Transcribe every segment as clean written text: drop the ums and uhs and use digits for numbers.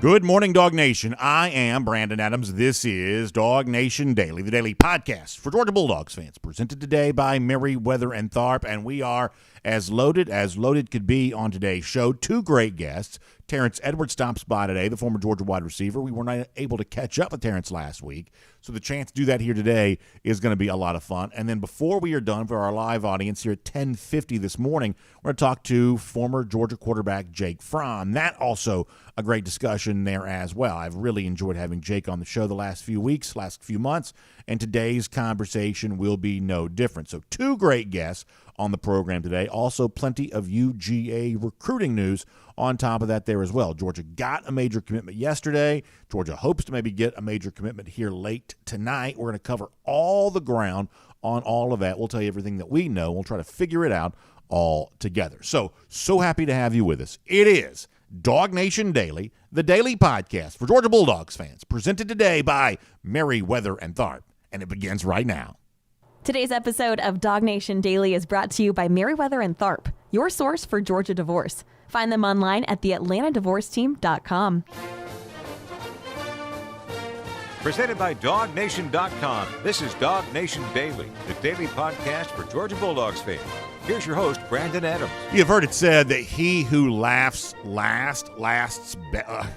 Good morning, DawgNation. I am Brandon Adams. This is DawgNation Daily, the daily podcast for Georgia Bulldogs fans, presented today by Merriweather and Tharp, and we are as loaded could be on today's show. Two great guests. Terrence Edwards stops by today, the former Georgia wide receiver. We were not able to catch up with Terrence last week, so the chance to do that here today is going to be a lot of fun. And then before we are done, for our live audience here at 10:50 this morning, we're going to talk to former Georgia quarterback Jake Fromm. That also a great discussion there as well. I've really enjoyed having Jake on the show the last few weeks, last few months, and today's conversation will be no different. So two great guests on the program today. Also plenty of UGA recruiting news on top of that there as well. Georgia got a major commitment yesterday. Georgia hopes to maybe get a major commitment here late tonight. We're going to cover all the ground on all of that. We'll tell you everything that we know. We'll try to figure it out all together. So happy to have you with us. It is DawgNation Daily, the daily podcast for Georgia Bulldogs fans, presented today by Merriweather and Tharp. And it begins right now. Today's episode of DawgNation Daily is brought to you by Merriweather and Tharp, your source for Georgia divorce. Find them online at theatlantadivorceteam.com. Presented by DawgNation.com. This is DawgNation Daily, the daily podcast for Georgia Bulldogs fans. Here's your host, Brandon Adams. You've heard it said that he who laughs lasts best.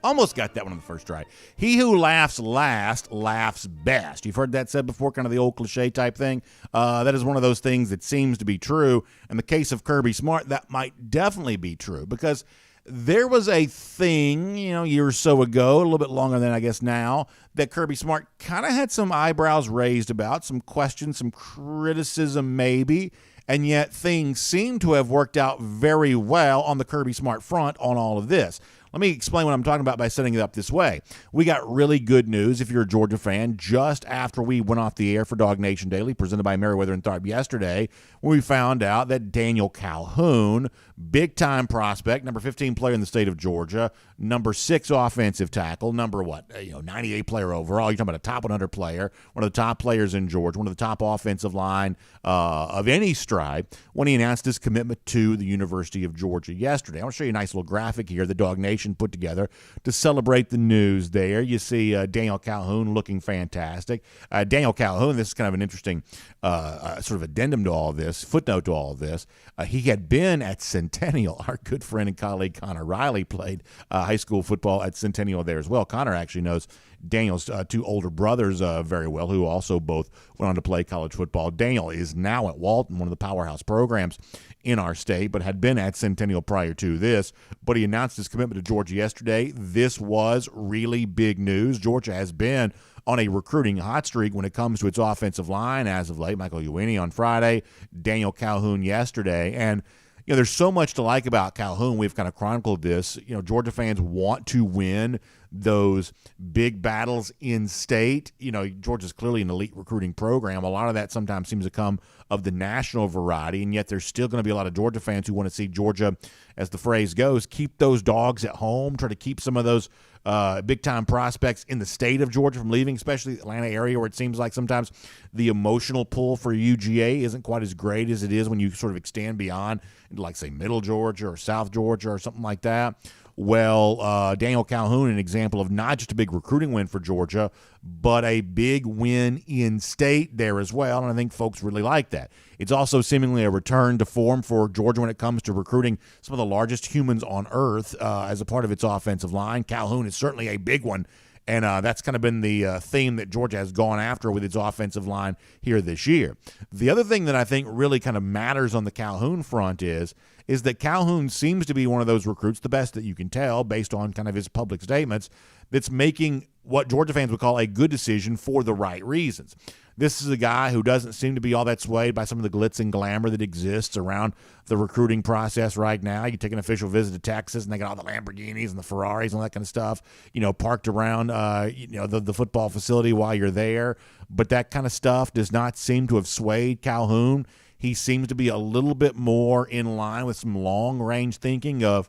Almost got that one on the first try. He who laughs last laughs best. You've heard that said before, kind of the old cliche type thing. That is one of those things that seems to be true. In the case of Kirby Smart, that might definitely be true, because there was a thing, a year or so ago, a little bit longer than I guess now, that Kirby Smart kind of had some eyebrows raised about, some questions, some criticism maybe, and yet things seem to have worked out very well on the Kirby Smart front on all of this. Let me explain what I'm talking about by setting it up this way. We got really good news, if you're a Georgia fan, just after we went off the air for DawgNation Daily, presented by Merriweather and Tharp yesterday, when we found out that Daniel Calhoun, big-time prospect, number 15 player in the state of Georgia, number 6 offensive tackle, number 98 player overall. You're talking about a top 100 player, one of the top players in Georgia, one of the top offensive line of any stripe, when he announced his commitment to the University of Georgia yesterday. I want to show you a nice little graphic here that DawgNation put together to celebrate the news there. You see Daniel Calhoun looking fantastic. Daniel Calhoun, this is kind of an interesting sort of addendum to all of this, footnote to all of this. He had been at Centennial. Our good friend and colleague Connor Riley played high school football at Centennial there as well. Connor actually knows Daniel's two older brothers very well, who also both went on to play college football. Daniel is now at Walton, one of the powerhouse programs in our state, but had been at Centennial prior to this. But he announced his commitment to Georgia yesterday. This was really big news. Georgia has been on a recruiting hot streak when it comes to its offensive line as of late. Michael Uini on Friday, Daniel Calhoun yesterday. And there's so much to like about Calhoun. We've kind of chronicled this. Georgia fans want to win those big battles in state. Georgia's clearly an elite recruiting program. A lot of that sometimes seems to come of the national variety, and yet there's still going to be a lot of Georgia fans who want to see Georgia, as the phrase goes, keep those dogs at home, try to keep some of those big-time prospects in the state of Georgia from leaving, especially the Atlanta area, where it seems like sometimes the emotional pull for UGA isn't quite as great as it is when you sort of extend beyond into, like, say, Middle Georgia or South Georgia or something like that. Well, Daniel Calhoun, an example of not just a big recruiting win for Georgia, but a big win in state there as well, and I think folks really like that. It's also seemingly a return to form for Georgia when it comes to recruiting some of the largest humans on earth as a part of its offensive line. Calhoun is certainly a big one, and that's kind of been the theme that Georgia has gone after with its offensive line here this year. The other thing that I think really kind of matters on the Calhoun front is that Calhoun seems to be one of those recruits, the best that you can tell based on kind of his public statements, that's making what Georgia fans would call a good decision for the right reasons. This is a guy who doesn't seem to be all that swayed by some of the glitz and glamour that exists around the recruiting process right now. You take an official visit to Texas, and they got all the Lamborghinis and the Ferraris and all that kind of stuff, parked around, the football facility while you're there. But that kind of stuff does not seem to have swayed Calhoun. He seems to be a little bit more in line with some long-range thinking of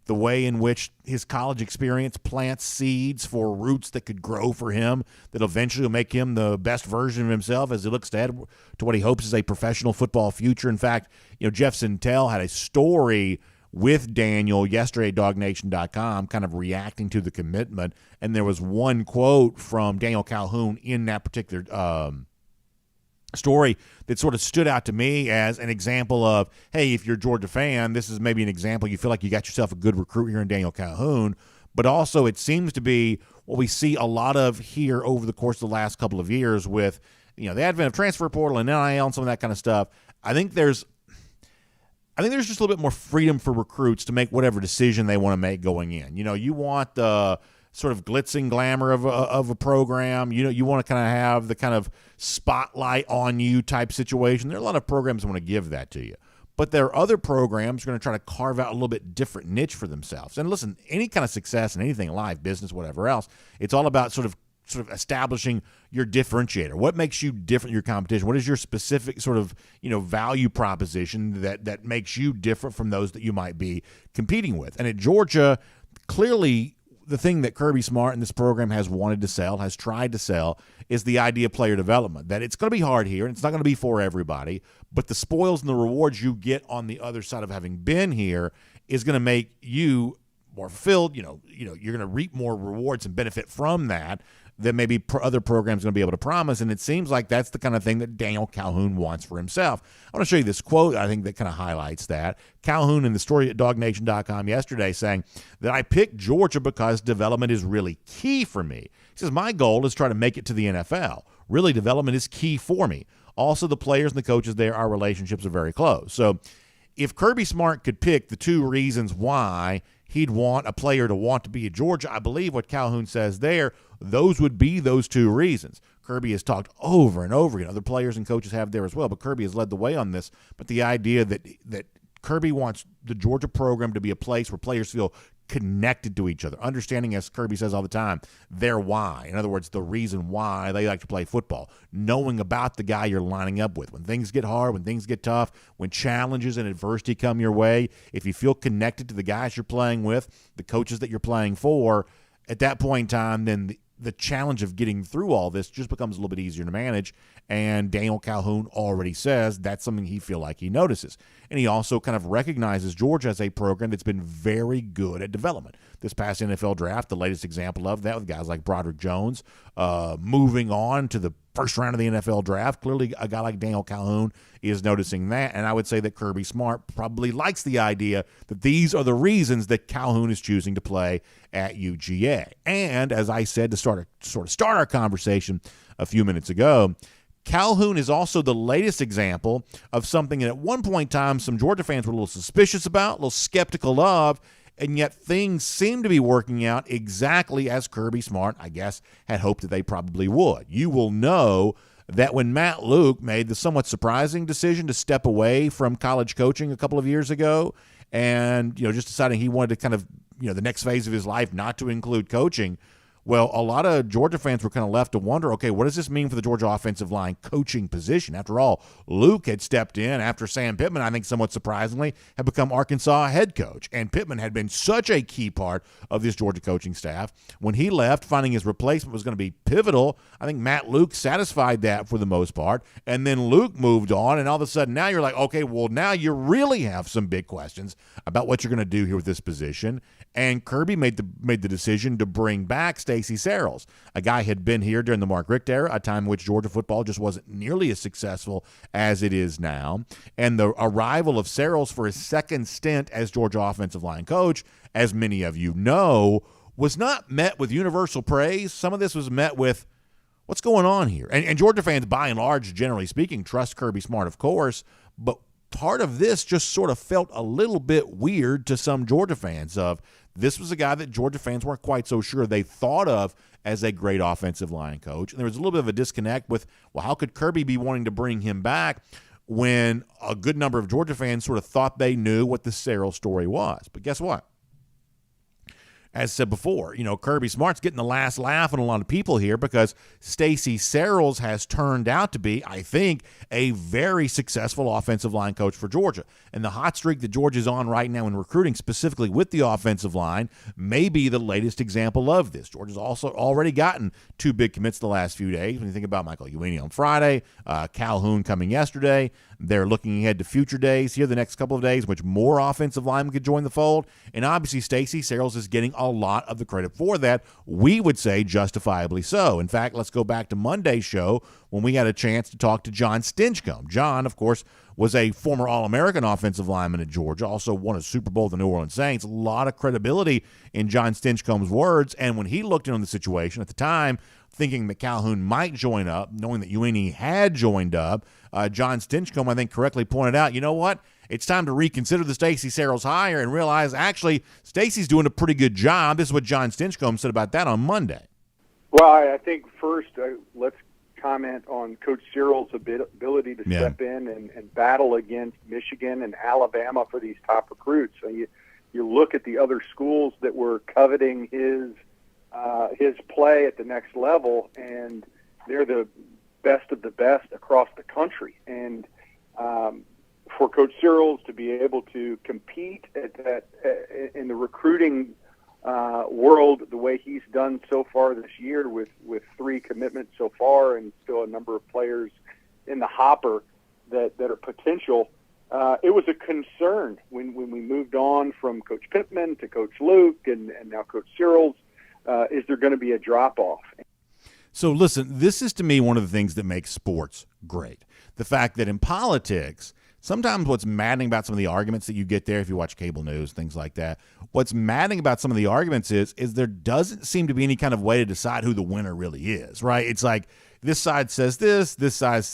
the way in which his college experience plants seeds for roots that could grow for him, that eventually will make him the best version of himself as he looks ahead to what he hopes is a professional football future. In fact, Jeff Sentell had a story with Daniel yesterday at DawgNation.com, kind of reacting to the commitment. And there was one quote from Daniel Calhoun in that particular story that sort of stood out to me as an example of, hey, if you're a Georgia fan, this is maybe an example. You feel like you got yourself a good recruit here in Daniel Calhoun. But also it seems to be what we see a lot of here over the course of the last couple of years with, the advent of transfer portal and NIL and some of that kind of stuff. I think there's just a little bit more freedom for recruits to make whatever decision they want to make going in. You want the sort of glitz and glamour of a program. You want to kind of have the kind of spotlight on you type situation. There are a lot of programs that want to give that to you. But there are other programs who are going to try to carve out a little bit different niche for themselves. And listen, any kind of success in anything in life, business, whatever else, it's all about sort of establishing your differentiator. What makes you different than your competition? What is your specific sort of, value proposition that makes you different from those that you might be competing with? And at Georgia, clearly the thing that Kirby Smart and this program has wanted to sell, has tried to sell, is the idea of player development, that it's going to be hard here and it's not going to be for everybody, but the spoils and the rewards you get on the other side of having been here is going to make you more fulfilled. You're going to reap more rewards and benefit from that than maybe other programs are going to be able to promise. And it seems like that's the kind of thing that Daniel Calhoun wants for himself. I want to show you this quote, I think, that kind of highlights that. Calhoun in the story at DawgNation.com yesterday saying that I picked Georgia because development is really key for me. He says, my goal is to try to make it to the NFL. Really, development is key for me. Also, the players and the coaches there, our relationships are very close. So if Kirby Smart could pick the two reasons why he'd want a player to want to be at Georgia, I believe what Calhoun says there, those would be those two reasons. Kirby has talked over and over again. Other players and coaches have there as well, but Kirby has led the way on this. But the idea that Kirby wants the Georgia program to be a place where players feel connected to each other, understanding, as Kirby says all the time, their why. In other words, the reason why they like to play football, knowing about the guy you're lining up with. When things get hard, when things get tough, when challenges and adversity come your way, if you feel connected to the guys you're playing with, the coaches that you're playing for, at that point in time, then the challenge of getting through all this just becomes a little bit easier to manage. And Daniel Calhoun already says that's something he feels like he notices. And he also kind of recognizes Georgia as a program that's been very good at development. This past NFL draft, the latest example of that with guys like Broderick Jones moving on to the first round of the NFL draft. Clearly, a guy like Daniel Calhoun is noticing that. And I would say that Kirby Smart probably likes the idea that these are the reasons that Calhoun is choosing to play at UGA. And as I said to start our conversation a few minutes ago, Calhoun is also the latest example of something that at one point in time some Georgia fans were a little suspicious about, a little skeptical of, and yet things seem to be working out exactly as Kirby Smart, I guess, had hoped that they probably would. You will know that when Matt Luke made the somewhat surprising decision to step away from college coaching a couple of years ago and, just deciding he wanted to kind of, the next phase of his life not to include coaching, well, a lot of Georgia fans were kind of left to wonder, okay, what does this mean for the Georgia offensive line coaching position? After all, Luke had stepped in after Sam Pittman, I think somewhat surprisingly, had become Arkansas head coach. And Pittman had been such a key part of this Georgia coaching staff. When he left, finding his replacement was going to be pivotal. I think Matt Luke satisfied that for the most part. And then Luke moved on, and all of a sudden now you're like, okay, well, now you really have some big questions about what you're going to do here with this position. And Kirby made the decision to bring back Stacy Searels, a guy who had been here during the Mark Richt era, a time in which Georgia football just wasn't nearly as successful as it is now. And the arrival of Searels for his second stint as Georgia offensive line coach, as many of you know, was not met with universal praise. Some of this was met with, what's going on here? And Georgia fans, by and large, generally speaking, trust Kirby Smart, of course, but part of this just sort of felt a little bit weird to some Georgia fans of, this was a guy that Georgia fans weren't quite so sure they thought of as a great offensive line coach. And there was a little bit of a disconnect with, well, how could Kirby be wanting to bring him back when a good number of Georgia fans sort of thought they knew what the Searels story was? But guess what? As said before, Kirby Smart's getting the last laugh on a lot of people here because Stacy Searels has turned out to be, I think, a very successful offensive line coach for Georgia. And the hot streak that Georgia's on right now in recruiting, specifically with the offensive line, may be the latest example of this. Georgia's also already gotten 2 big commits the last few days. When you think about Michael Uini on Friday, Calhoun coming yesterday, They're looking ahead to future days here, the next couple of days, which more offensive linemen could join the fold. And obviously, Stacy Searels is getting a lot of the credit for that. We would say justifiably so. In fact, let's go back to Monday's show when we had a chance to talk to Jon Stinchcomb. Jon, of course, was a former All-American offensive lineman at Georgia, also won a Super Bowl with the New Orleans Saints. A lot of credibility in Jon Stinchcomb's words. And when he looked in on the situation at the time, thinking that Calhoun might join up, knowing that UGA had joined up, Jon Stinchcomb, I think, correctly pointed out, you know what? It's time to reconsider the Stacy Searels hire and realize, actually, Stacy's doing a pretty good job. This is what Jon Stinchcomb said about that on Monday. Well, I think first, let's comment on Coach Searels' ability to step in and battle against Michigan and Alabama for these top recruits. So you look at the other schools that were coveting his play at the next level, and they're the best of the best across the country. And for Coach Searels to be able to compete at that in the recruiting world the way he's done so far this year with 3 commitments so far and still a number of players in the hopper that are potential, it was a concern when we moved on from Coach Pittman to Coach Luke and now Coach Searels. Is there going to be a drop-off? So listen, this is to me one of the things that makes sports great. The fact that in politics, sometimes what's maddening about some of the arguments that you get there, if you watch cable news, things like that, what's maddening about some of the arguments is there doesn't seem to be any kind of way to decide who the winner really is, right? It's like this side says this side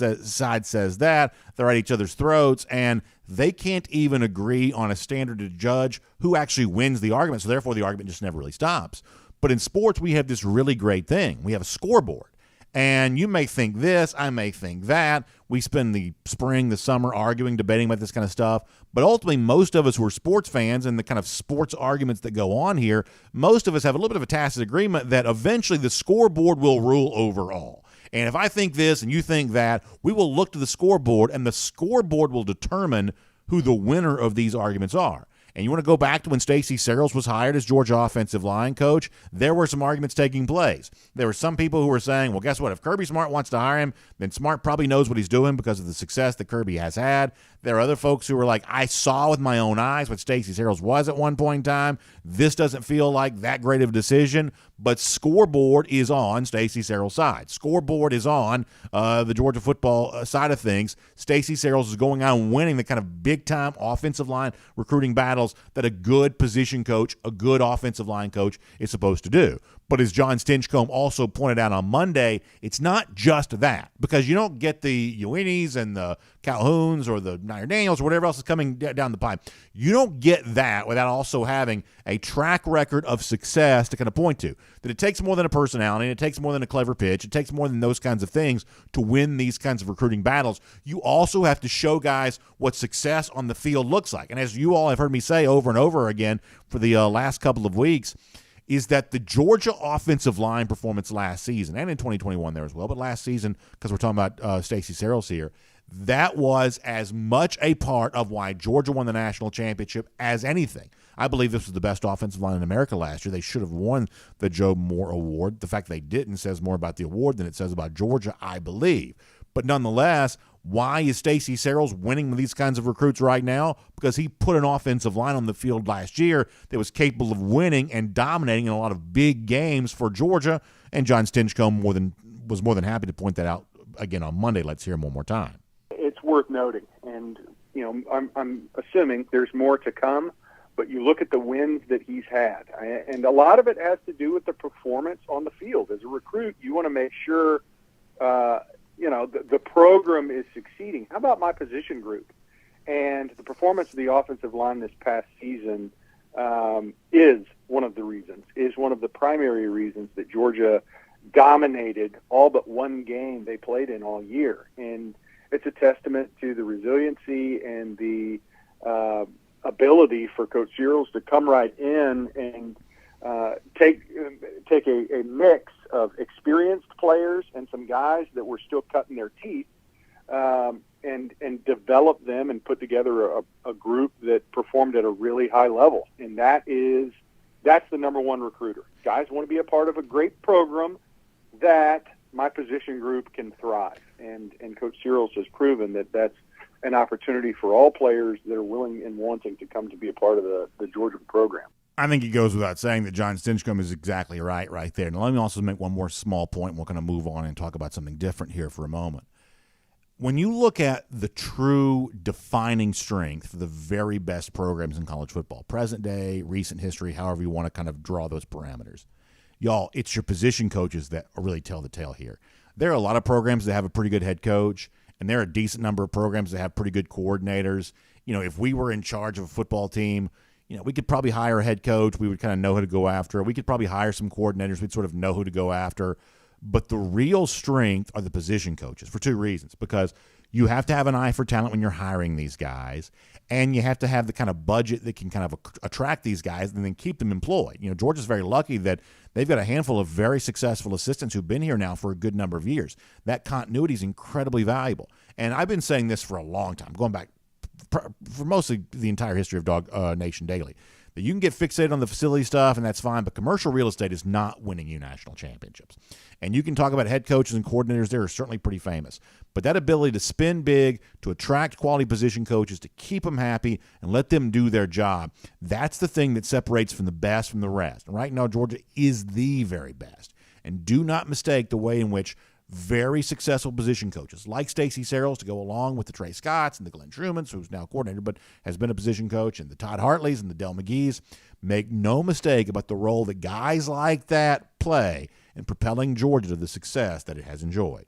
says that. They're at each other's throats, and they can't even agree on a standard to judge who actually wins the argument, so therefore the argument just never really stops. But in sports, we have this really great thing. We have a scoreboard. And you may think this, I may think that. We spend the spring, the summer arguing, debating about this kind of stuff. But ultimately, most of us who are sports fans and the kind of sports arguments that go on here, most of us have a little bit of a tacit agreement that eventually the scoreboard will rule overall. And if I think this and you think that, we will look to the scoreboard, and the scoreboard will determine who the winner of these arguments are. And you want to go back to when Stacy Searels was hired as Georgia offensive line coach, there were some arguments taking place. There were some people who were saying, well, guess what? If Kirby Smart wants to hire him, then Smart probably knows what he's doing because of the success that Kirby has had. There are other folks who were like, I saw with my own eyes what Stacy Searels was at one point in time. This doesn't feel like that great of a decision. But scoreboard is on Stacy Searels' side. Scoreboard is on the Georgia football side of things. Stacy Searels is going out and winning the kind of big-time offensive line recruiting battles that a good position coach, a good offensive line coach is supposed to do. But as Jon Stinchcomb also pointed out on Monday, it's not just that, because you don't get the UGAs and the Calhouns or the Daniels or whatever else is coming down the pipe. You don't get that without also having a track record of success to kind of point to. That it takes more than a personality, and it takes more than a clever pitch, it takes more than those kinds of things to win these kinds of recruiting battles. You also have to show guys what success on the field looks like. And as you all have heard me say over and over again for the last couple of weeks, is that the Georgia offensive line performance last season, and in 2021 there as well, but last season, because we're talking about Stacy Searels here, that was as much a part of why Georgia won the national championship as anything. I believe this was the best offensive line in America last year. They should have won the Joe Moore Award. The fact they didn't says more about the award than it says about Georgia, I believe. But nonetheless, why is Stacy Searels winning these kinds of recruits right now? Because he put an offensive line on the field last year that was capable of winning and dominating in a lot of big games for Georgia. And Jon Stinchcomb was more than happy to point that out again on Monday. Let's hear him one more time. It's worth noting, and I'm assuming there's more to come. But you look at the wins that he's had, and a lot of it has to do with the performance on the field. As a recruit, you want to make sure the program is succeeding. How about my position group? And the performance of the offensive line this past season is one of the primary reasons that Georgia dominated all but one game they played in all year. And it's a testament to the resiliency and the ability for Coach Searels to come right in and take a mix of experienced players and some guys that were still cutting their teeth, and develop them and put together a group that performed at a really high level. And that's the number one recruiter. Guys want to be a part of a great program that my position group can thrive. And Coach Searels has proven that an opportunity for all players that are willing and wanting to come to be a part of the Georgia program. I think it goes without saying that Jon Stinchcomb is exactly right there. Now, let me also make one more small point. We're going to move on and talk about something different here for a moment. When you look at the true defining strength for the very best programs in college football, present day, recent history, however you want to kind of draw those parameters, y'all, it's your position coaches that really tell the tale here. There are a lot of programs that have a pretty good head coach, and there are a decent number of programs that have pretty good coordinators. You know, if we were in charge of a football team, you know, we could probably hire a head coach. We would kind of know who to go after. We could probably hire some coordinators. We'd sort of know who to go after. But the real strength are the position coaches for two reasons. Because you have to have an eye for talent when you're hiring these guys, and you have to have the kind of budget that can kind of attract these guys and then keep them employed. You know, Georgia's very lucky that they've got a handful of very successful assistants who've been here now for a good number of years. That continuity is incredibly valuable. And I've been saying this for a long time, going back for mostly the entire history of DawgNation Daily, that you can get fixated on the facility stuff, and that's fine, but commercial real estate is not winning you national championships. And you can talk about head coaches and coordinators. They're certainly pretty famous. But that ability to spend big, to attract quality position coaches, to keep them happy and let them do their job, that's the thing that separates from the best from the rest. And right now, Georgia is the very best. And do not mistake the way in which very successful position coaches like Stacy Searels, to go along with the Trey Scotts and the Glenn Trumans, who's now a coordinator but has been a position coach, and the Todd Hartleys and the Del McGee's, make no mistake about the role that guys like that play in propelling Georgia to the success that it has enjoyed.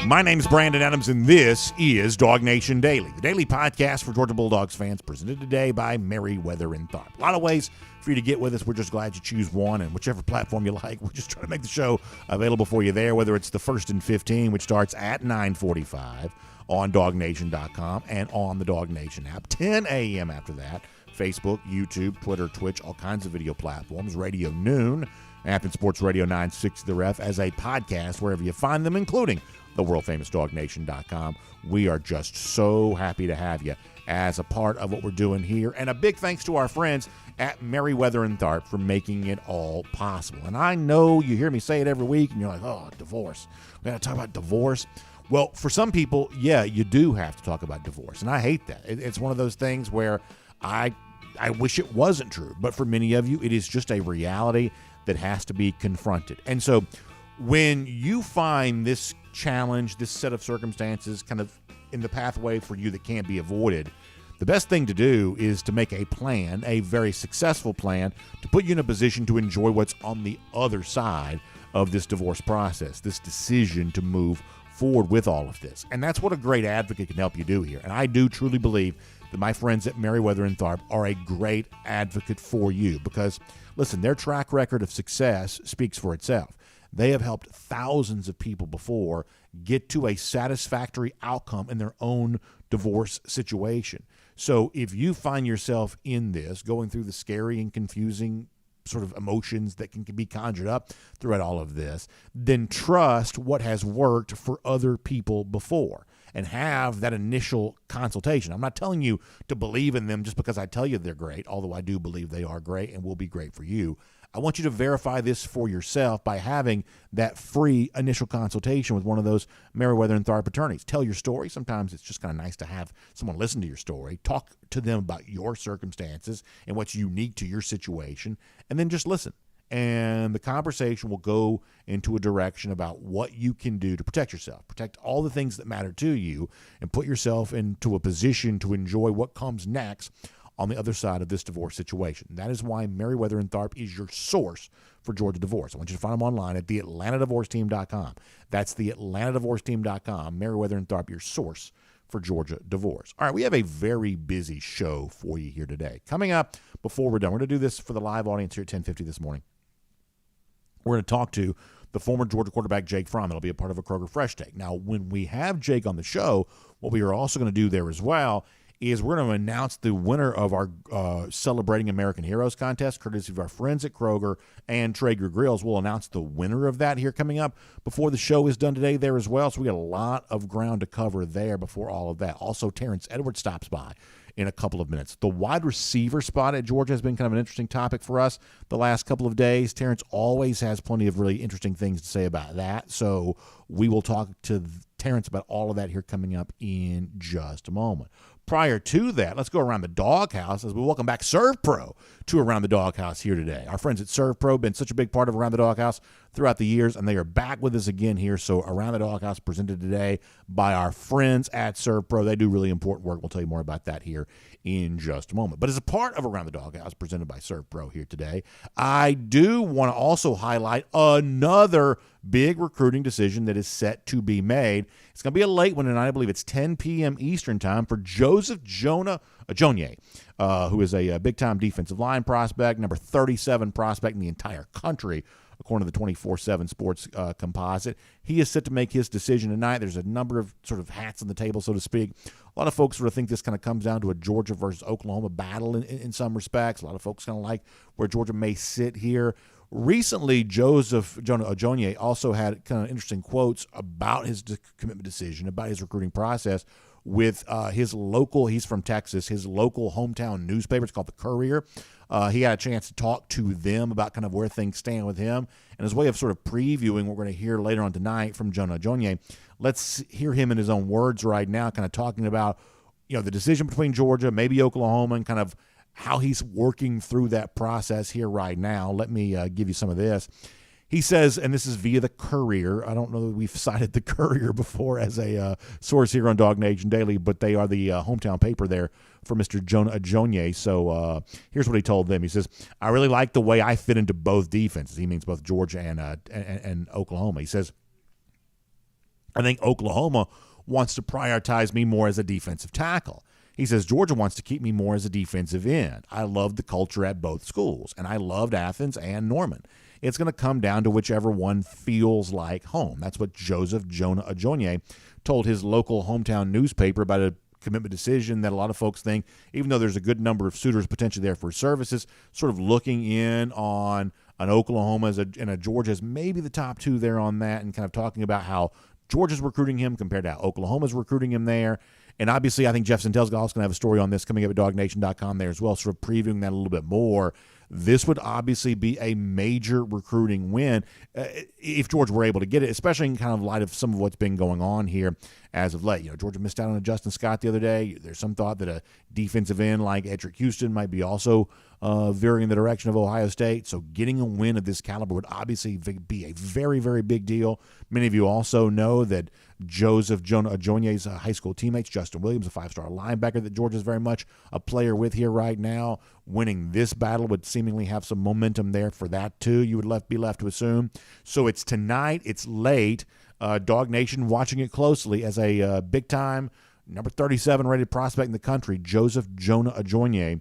My name is Brandon Adams, and this is DawgNation Daily, the daily podcast for Georgia Bulldogs fans, presented today by Merriweather and Tharp. A lot of ways for you to get with us. We're just glad you choose one, and whichever platform you like, we're just trying to make the show available for you there, whether it's the 1st and 15, which starts at 9:45 on DawgNation.com and on the DawgNation app, 10 a.m. after that, Facebook, YouTube, Twitter, Twitch, all kinds of video platforms, Radio Noon, Athens Sports Radio 960 The Ref, as a podcast wherever you find them, including the world-famous DawgNation.com. We are just so happy to have you as a part of what we're doing here. And a big thanks to our friends at Merriweather and Tharp for making it all possible. And I know you hear me say it every week, and you're like, oh, divorce. We got to talk about divorce. Well, for some people, yeah, you do have to talk about divorce. And I hate that. It's one of those things where I wish it wasn't true. But for many of you, it is just a reality that has to be confronted. And so when you find this challenge, this set of circumstances kind of in the pathway for you that can't be avoided, the best thing to do is to make a plan, a very successful plan, to put you in a position to enjoy what's on the other side of this divorce process, this decision to move forward with all of this. And that's what a great advocate can help you do here. And I do truly believe that my friends at Merriweather and Tharp are a great advocate for you because, listen, their track record of success speaks for itself. They have helped thousands of people before get to a satisfactory outcome in their own divorce situation. So if you find yourself in this, going through the scary and confusing sort of emotions that can be conjured up throughout all of this, then trust what has worked for other people before and have that initial consultation. I'm not telling you to believe in them just because I tell you they're great, although I do believe they are great and will be great for you. I want you to verify this for yourself by having that free initial consultation with one of those Merriweather and Tharp attorneys. Tell your story. Sometimes it's just kind of nice to have someone listen to your story, talk to them about your circumstances and what's unique to your situation, and then just listen. And the conversation will go into a direction about what you can do to protect yourself, protect all the things that matter to you, and put yourself into a position to enjoy what comes next on the other side of this divorce situation. That is why Merriweather and Tharp is your source for Georgia divorce. I want you to find them online at theatlantadivorceteam.com. That's theatlantadivorceteam.com. Merriweather and Tharp, your source for Georgia divorce. All right, we have a very busy show for you here today. Coming up before we're done, we're going to do this for the live audience here at 10:50 this morning. We're going to talk to the former Georgia quarterback, Jake Fromm. It'll be a part of a Kroger Fresh Take. Now, when we have Jake on the show, what we are also going to do there as well is we're going to announce the winner of our Celebrating American Heroes contest, courtesy of our friends at Kroger and Traeger Grills. We'll announce the winner of that here coming up before the show is done today there as well. So we got a lot of ground to cover there before all of that. Also, Terrence Edwards stops by in a couple of minutes. The wide receiver spot at Georgia has been kind of an interesting topic for us the last couple of days. Terrence always has plenty of really interesting things to say about that. So we will talk to Terrence about all of that here coming up in just a moment. Prior to that, let's go around the Dawghouse as we welcome back Serve Pro to Around the Dawghouse here today. Our friends at Serve Pro have been such a big part of Around the Dawghouse throughout the years, and they are back with us again here. So Around the Dawghouse presented today by our friends at Serve Pro. They do really important work. We'll tell you more about that here in just a moment. But as a part of Around the Dawghouse presented by Serve Pro here today, I do want to also highlight another big recruiting decision that is set to be made. It's going to be a late one tonight. I believe it's 10 p.m. Eastern time for Joseph Jonah-Ajonye, who is a big-time defensive line prospect, number 37 prospect in the entire country, according to the 24/7 Sports composite. He is set to make his decision tonight. There's a number of sort of hats on the table, so to speak. A lot of folks sort of think this kind of comes down to a Georgia versus Oklahoma battle in some respects. A lot of folks kind of like where Georgia may sit here. Recently, Joseph Jonah-Ajonye also had kind of interesting quotes about his commitment decision, about his recruiting process with his local, he's from Texas, his local hometown newspaper. It's called the Courrier. He had a chance to talk to them about kind of where things stand with him. And his way of sort of previewing what we're going to hear later on tonight from Jonah-Ajonye, let's hear him in his own words right now, kind of talking about, the decision between Georgia, maybe Oklahoma, and kind of how he's working through that process here right now. Let me give you some of this. He says, and this is via the Courrier. I don't know that we've cited the Courrier before as a source here on DawgNation Daily, but they are the hometown paper there for Mr. Jonah-Ajonye. So here's what he told them. He says, I really like the way I fit into both defenses. He means both Georgia and Oklahoma. He says, I think Oklahoma wants to prioritize me more as a defensive tackle. He says, Georgia wants to keep me more as a defensive end. I love the culture at both schools, and I loved Athens and Norman. It's going to come down to whichever one feels like home. That's what Joseph Jonah-Ajonye told his local hometown newspaper about a commitment decision that a lot of folks think, even though there's a good number of suitors potentially there for services, sort of looking in on an Oklahoma and a Georgia as maybe the top two there on that, and kind of talking about how Georgia's recruiting him compared to how Oklahoma's recruiting him there. And obviously, I think Jeff Sintel's also going to have a story on this coming up at DawgNation.com there as well, sort of previewing that a little bit more. This would obviously be a major recruiting win if Georgia were able to get it, especially in kind of light of some of what's been going on here as of late. Georgia missed out on a Justin Scott the other day. There's some thought that a defensive end like Edric Houston might be also veering in the direction of Ohio State. So getting a win of this caliber would obviously be a very, very big deal. Many of you also know that Joseph Jonah-Ajonye's high school teammates, Justin Williams, a five-star linebacker that Georgia's very much a player with here right now. Winning this battle would seemingly have some momentum there for that too, you would be left to assume. So it's tonight, it's late. DawgNation watching it closely as a big-time, number 37 rated prospect in the country, Joseph Jonah-Ajonye,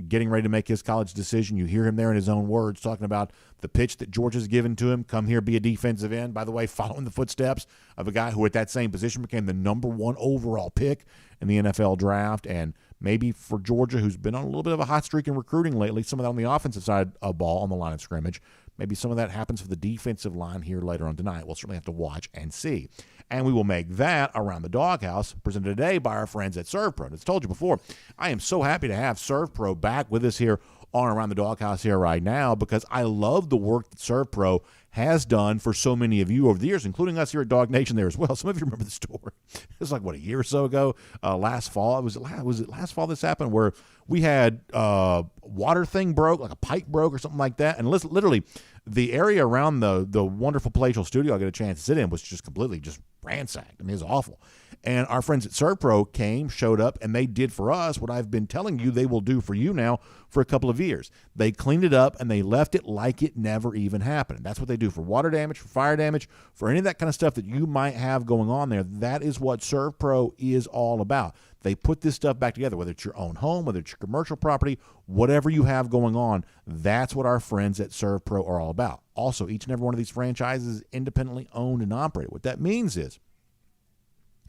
getting ready to make his college decision. You hear him there in his own words talking about the pitch that Georgia's given to him. Come here, be a defensive end. By the way, following the footsteps of a guy who at that same position became the number 1 overall pick in the NFL draft. And maybe for Georgia, who's been on a little bit of a hot streak in recruiting lately, some of that on the offensive side of ball on the line of scrimmage, maybe some of that happens for the defensive line here later on tonight. We'll certainly have to watch and see. And we will make that Around the Dawghouse, presented today by our friends at Serve Pro. And as I told you before, I am so happy to have Serve Pro back with us here on Around the Dawghouse here right now, because I love the work that Serve Pro has done for so many of you over the years, including us here at DawgNation there as well. Some of you remember the story. It was like, a year or so ago, last fall. Was it last fall this happened, where we had water thing broke, like a pipe broke or something like that. And literally, the area around the wonderful palatial studio I got a chance to sit in was just completely just ransacked. I mean, it was awful. And our friends at Serve Pro showed up, and they did for us what I've been telling you they will do for you now for a couple of years. They cleaned it up, and they left it like it never even happened. And that's what they do for water damage, for fire damage, for any of that kind of stuff that you might have going on there. That is what Serve Pro is all about. They put this stuff back together, whether it's your own home, whether it's your commercial property, whatever you have going on, that's what our friends at Serve Pro are all about. Also, each and every one of these franchises is independently owned and operated. What that means is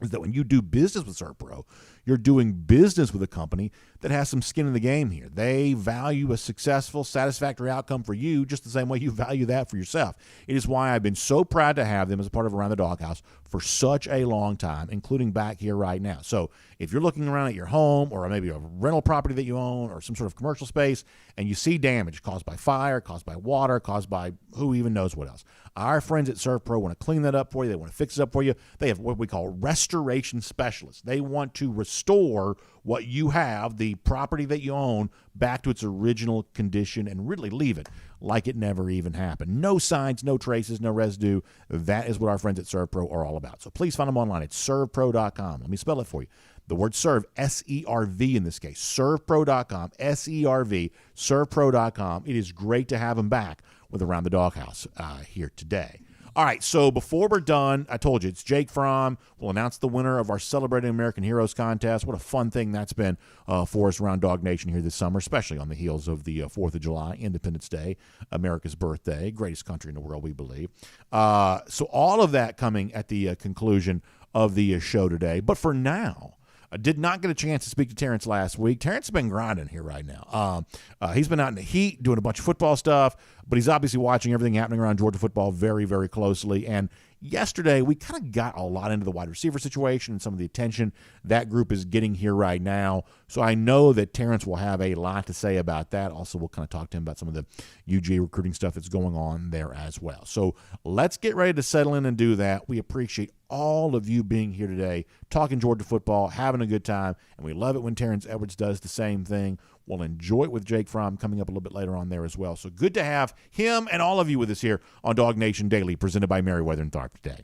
that when you do business with Serve Pro, you're doing business with a company that has some skin in the game here. They value a successful, satisfactory outcome for you just the same way you value that for yourself. It is why I've been so proud to have them as a part of Around the Dawghouse for such a long time, including back here right now. So if you're looking around at your home or maybe a rental property that you own or some sort of commercial space and you see damage caused by fire, caused by water, caused by who even knows what else, our friends at ServPro want to clean that up for you. They want to fix it up for you. They have what we call restoration specialists. They want to restore what you have, the property that you own, back to its original condition and really leave it like it never even happened. No signs, no traces, no residue. That is what our friends at ServPro are all about. So please find them online at servpro.com. Let me spell it for you. The word serve, S-E-R-V in this case, servpro.com, S-E-R-V, servpro.com. It is great to have them back with Around the Dawghouse here today. All right, so before we're done, I told you it's Jake Fromm. We'll announce the winner of our Celebrating American Heroes contest. What a fun thing that's been for us around DawgNation here this summer, especially on the heels of the 4th of July, Independence Day, America's birthday, greatest country in the world, we believe. So all of that coming at the conclusion of the show today. But for now, I did not get a chance to speak to Terrence last week. Terrence has been grinding here right now. He's been out in the heat doing a bunch of football stuff, but he's obviously watching everything happening around Georgia football very, very closely. And yesterday, we kind of got a lot into the wide receiver situation and some of the attention that group is getting here right now. So I know that Terrence will have a lot to say about that. Also, we'll kind of talk to him about some of the UGA recruiting stuff that's going on there as well. So let's get ready to settle in and do that. We appreciate all of you being here today, talking Georgia football, having a good time, and we love it when Terrence Edwards does the same thing. We'll enjoy it with Jake Fromm coming up a little bit later on there as well. So good to have him and all of you with us here on DawgNation Daily, presented by Merriweather and Tharp today.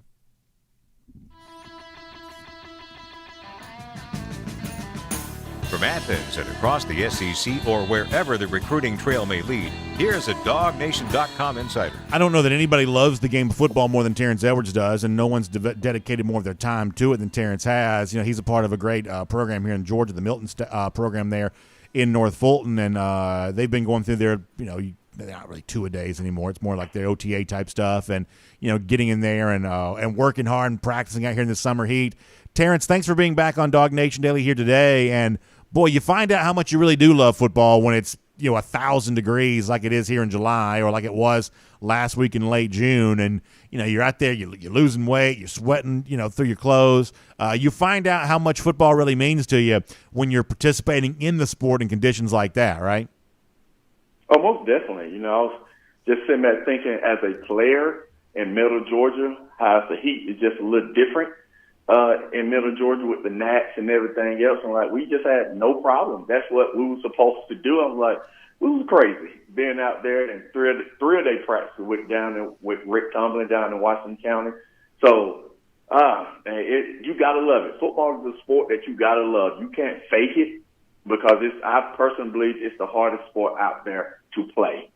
From Athens and across the SEC or wherever the recruiting trail may lead, here's a DawgNation.com insider. I don't know that anybody loves the game of football more than Terrence Edwards does, and no one's dedicated more of their time to it than Terrence has. You know, he's a part of a great program here in Georgia, the Milton program there in North Fulton, and they've been going through their, they're not really two-a-days anymore. It's more like their OTA type stuff, and getting in there and working hard and practicing out here in the summer heat. Terrence, thanks for being back on DawgNation Daily here today, and boy, you find out how much you really do love football when it's 1,000 degrees like it is here in July, or like it was last week in late June, and you're out there, you're losing weight, you're sweating through your clothes. You find out how much football really means to you when you're participating in the sport in conditions like that, right? Oh, most definitely. I was just sitting back thinking, as a player in Middle Georgia, how the heat is just a little different in Middle Georgia with the gnats and everything else. I'm like, we just had no problem. That's what we were supposed to do. I'm like, we was crazy being out there and three-a-day practice with Rick Tomlin down in Washington County. So, you gotta love it. Football is a sport that you gotta love. You can't fake it, because I personally believe it's the hardest sport out there to play.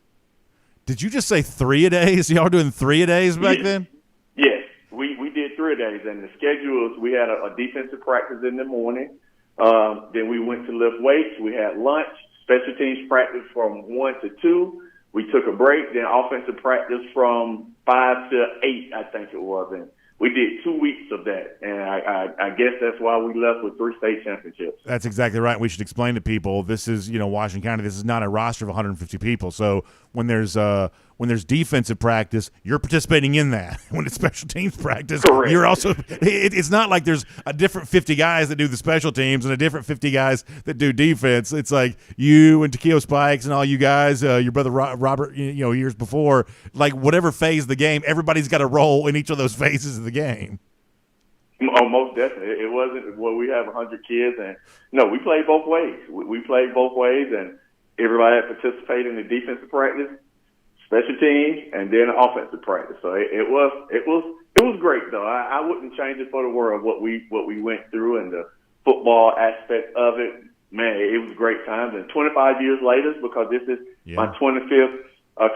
Did you just say 3-a-days? Y'all doing 3-a-days back then? Yes, we did 3-a-days, and the schedules, we had a defensive practice in the morning. Then we went to lift weights. We had lunch, special teams practice from 1 to 2. We took a break, then offensive practice from 5 to 8, I think it was. And we did 2 weeks of that, and I guess that's why we left with 3 state championships. That's exactly right. We should explain to people, this is, Washington County, this is not a roster of 150 people. So when there's defensive practice, you're participating in that. When it's special teams practice, correct, you're also it's not like there's a different 50 guys that do the special teams and a different 50 guys that do defense. It's like you and Takeo Spikes and all you guys, your brother Robert, years before, like whatever phase of the game, everybody's got a role in each of those phases of the game. Oh, most definitely. It wasn't we have 100 kids, and no, we played both ways. We played both ways, and everybody had participated in the defensive practice, special teams, and then offensive practice. So it was great though. I wouldn't change it for the world what we went through and the football aspect of it. Man, it was great times. And 25 years later, because this is my 25th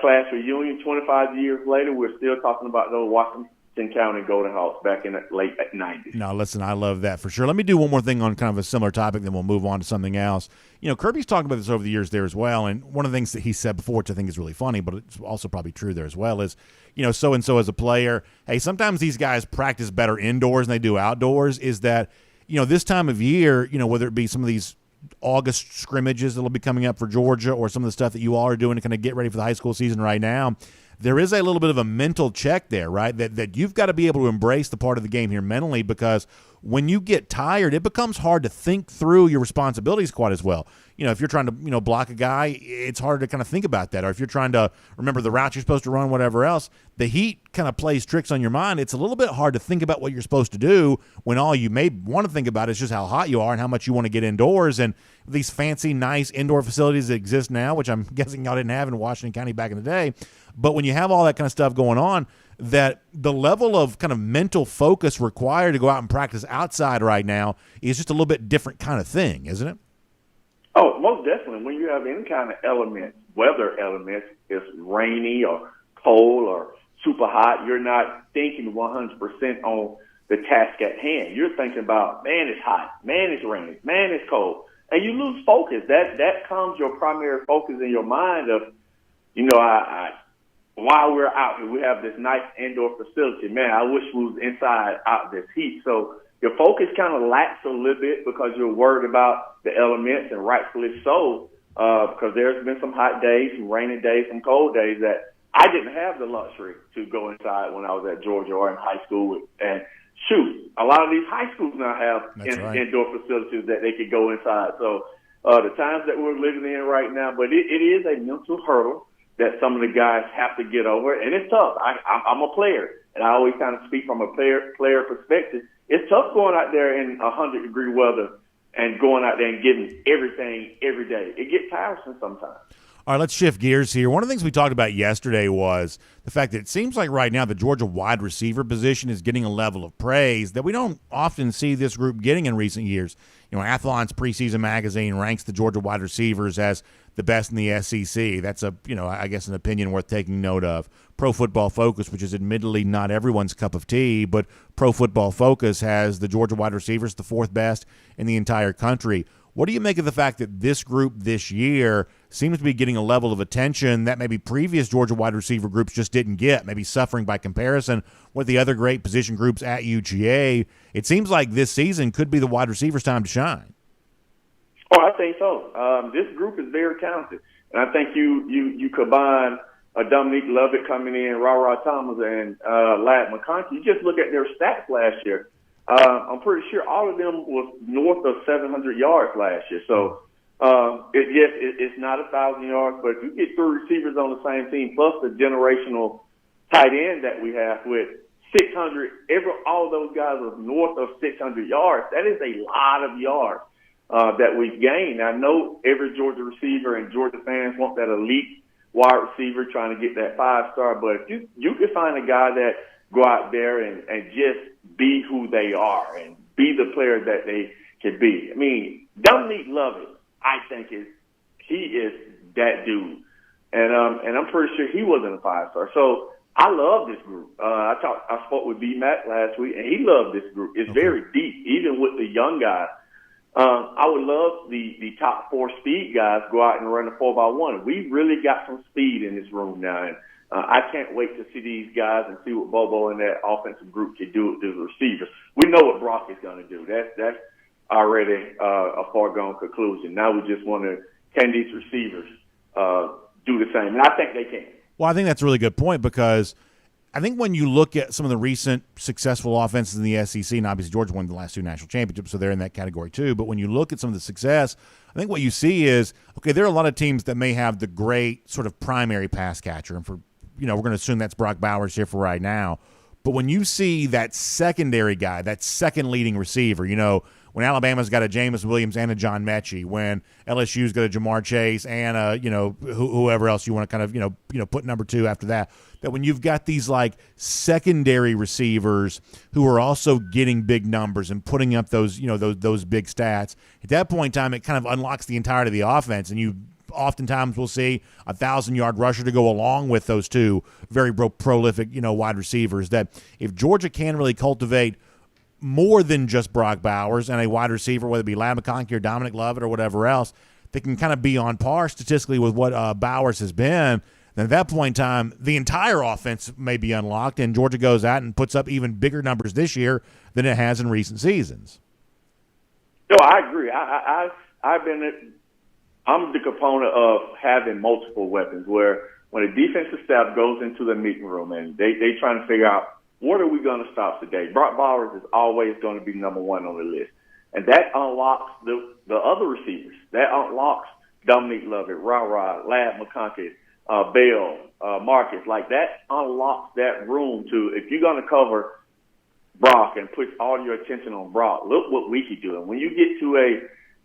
class reunion, 25 years later, we're still talking about those Washington County Golden Hawks back in the late 90s. No, listen, I love that for sure. Let me do one more thing on kind of a similar topic, then we'll move on to something else. Kirby's talked about this over the years there as well, and one of the things that he said before, which I think is really funny, but it's also probably true there as well, is, so-and-so as a player, hey, sometimes these guys practice better indoors than they do outdoors, is that this time of year, whether it be some of these August scrimmages that'll be coming up for Georgia or some of the stuff that you all are doing to kind of get ready for the high school season right now, there is a little bit of a mental check there, right? That you've got to be able to embrace the part of the game here mentally, because when you get tired, it becomes hard to think through your responsibilities quite as well. If you're trying to, block a guy, it's hard to kind of think about that. Or if you're trying to remember the route you're supposed to run, whatever else, the heat kind of plays tricks on your mind. It's a little bit hard to think about what you're supposed to do when all you may want to think about is just how hot you are and how much you want to get indoors. And these fancy, nice indoor facilities that exist now, which I'm guessing y'all didn't have in Washington County back in the day. But when you have all that kind of stuff going on, that the level of kind of mental focus required to go out and practice outside right now is just a little bit different kind of thing, isn't it? Oh, most definitely. When you have any kind of elements, weather elements, it's rainy or cold or super hot, you're not thinking 100% on the task at hand. You're thinking about, man, it's hot, man, it's raining, man, it's cold. And you lose focus. That becomes your primary focus in your mind of, while we're out here, we have this nice indoor facility. Man, I wish we was inside out this heat. So your focus kind of lacks a little bit because you're worried about the elements, and rightfully so, because there's been some hot days, some rainy days, some cold days that I didn't have the luxury to go inside when I was at Georgia or in high school. And shoot, a lot of these high schools now have indoor facilities that they could go inside. So the times that we're living in right now, but it is a mental hurdle that some of the guys have to get over, and it's tough. I'm a player, and I always kind of speak from a player perspective. It's tough going out there in 100-degree weather and going out there and giving everything every day. It gets tiresome sometimes. All right, let's shift gears here. One of the things we talked about yesterday was the fact that it seems like right now the Georgia wide receiver position is getting a level of praise that we don't often see this group getting in recent years. Athlon's preseason magazine ranks the Georgia wide receivers as the best in the SEC. That's I guess an opinion worth taking note of. Pro Football Focus, which is admittedly not everyone's cup of tea, but Pro Football Focus has the Georgia wide receivers the fourth best in the entire country. What do you make of the fact that this group this year seems to be getting a level of attention that maybe previous Georgia wide receiver groups just didn't get, maybe suffering by comparison with the other great position groups at UGA? It seems like this season could be the wide receivers' time to shine. Oh, I think so. This group is very talented. And I think you combine Dominique Lovett coming in, Ra Thomas, and Ladd McConkey. You just look at their stats last year. I'm pretty sure all of them was north of 700 yards last year. So, it's not 1,000 yards, but if you get three receivers on the same team, plus the generational tight end that we have with 600, all of those guys are north of 600 yards. That is a lot of yards that we've gained. I know every Georgia receiver and Georgia fans want that elite wide receiver trying to get that 5-star, but if you can find a guy that go out there and just be who they are and be the player that they can be. I mean, Dominique Lovett, I think he is that dude, and I'm pretty sure he wasn't a 5-star. So I love this group. I spoke with B-Mac last week, and he loved this group. It's very deep, even with the young guys. I would love the top 4 speed guys go out and run the 4x1. We really got some speed in this room now, and I can't wait to see these guys and see what Bobo and that offensive group can do with the receivers. We know what Brock is going to do. That's already a foregone conclusion. Now we just want to, can these receivers do the same? And I think they can. Well, I think that's a really good point, because I think when you look at some of the recent successful offenses in the SEC, and obviously Georgia won the last 2 national championships, so they're in that category too, but when you look at some of the success, I think what you see is, okay, there are a lot of teams that may have the great sort of primary pass catcher, and for we're going to assume that's Brock Bowers here for right now. But when you see that secondary guy, that second leading receiver, when Alabama's got a Jameis Williams and a John Mechie, when LSU's got a Jamar Chase and a, whoever else you want to kind of, put number 2 after that, that when you've got these like secondary receivers who are also getting big numbers and putting up those, those big stats, at that point in time, it kind of unlocks the entirety of the offense, and you oftentimes we'll see a 1,000-yard rusher to go along with those 2 very prolific, wide receivers. That if Georgia can really cultivate more than just Brock Bowers and a wide receiver, whether it be Ladd McConkey or Dominic Lovett or whatever else, they can kind of be on par statistically with what Bowers has been, then at that point in time, the entire offense may be unlocked, and Georgia goes out and puts up even bigger numbers this year than it has in recent seasons. No, I agree. I'm the component of having multiple weapons where when a defensive staff goes into the meeting room and they trying to figure out what are we going to stop today. Brock Bowers is always going to be number one on the list. And that unlocks the other receivers. That unlocks Dominique Lovett, Ra-Ra, Lad McConkey, Bell, Marcus. Like that unlocks that room to, if you're going to cover Brock and put all your attention on Brock, look what we can do. And when you get to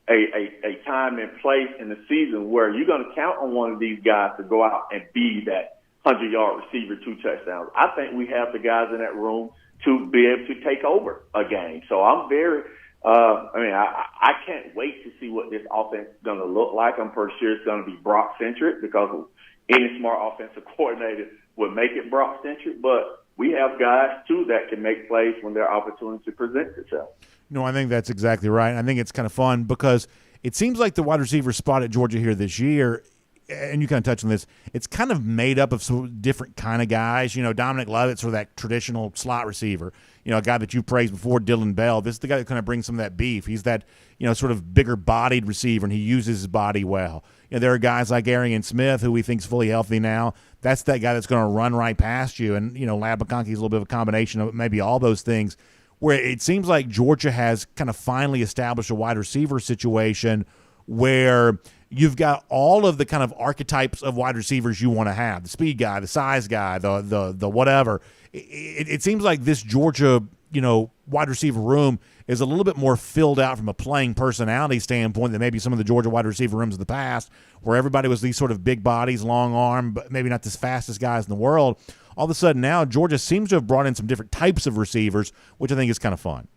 a time and place in the season where you're going to count on one of these guys to go out and be that 100-yard receiver, 2 touchdowns, I think we have the guys in that room to be able to take over a game. So I'm very I can't wait to see what this offense is going to look like. I'm pretty sure it's going to be Brock-centric because any smart offensive coordinator would make it Brock-centric. But we have guys, too, that can make plays when their opportunity presents itself. No, I think that's exactly right. I think it's kind of fun because it seems like the wide receiver spot at Georgia here this year, and you kind of touched on this, it's kind of made up of some different kind of guys. You know, Dominic Lovett's sort of that traditional slot receiver, you know, a guy that you praised before, Dylan Bell. This is the guy that kind of brings some of that beef. He's that, you know, sort of bigger-bodied receiver, and he uses his body well. You know, there are guys like Arian Smith, who we think is fully healthy now. That's that guy that's going to run right past you. And, you know, Lad McConkey is a little bit of a combination of maybe all those things, where it seems like Georgia has kind of finally established a wide receiver situation where you've got all of the kind of archetypes of wide receivers you want to have, the speed guy, the size guy, the whatever. It seems like this Georgia, you know, wide receiver room is a little bit more filled out from a playing personality standpoint than maybe some of the Georgia wide receiver rooms of the past, where everybody was these sort of big bodies, long arm, but maybe not the fastest guys in the world. All of a sudden now Georgia seems to have brought in some different types of receivers, which I think is kind of fun.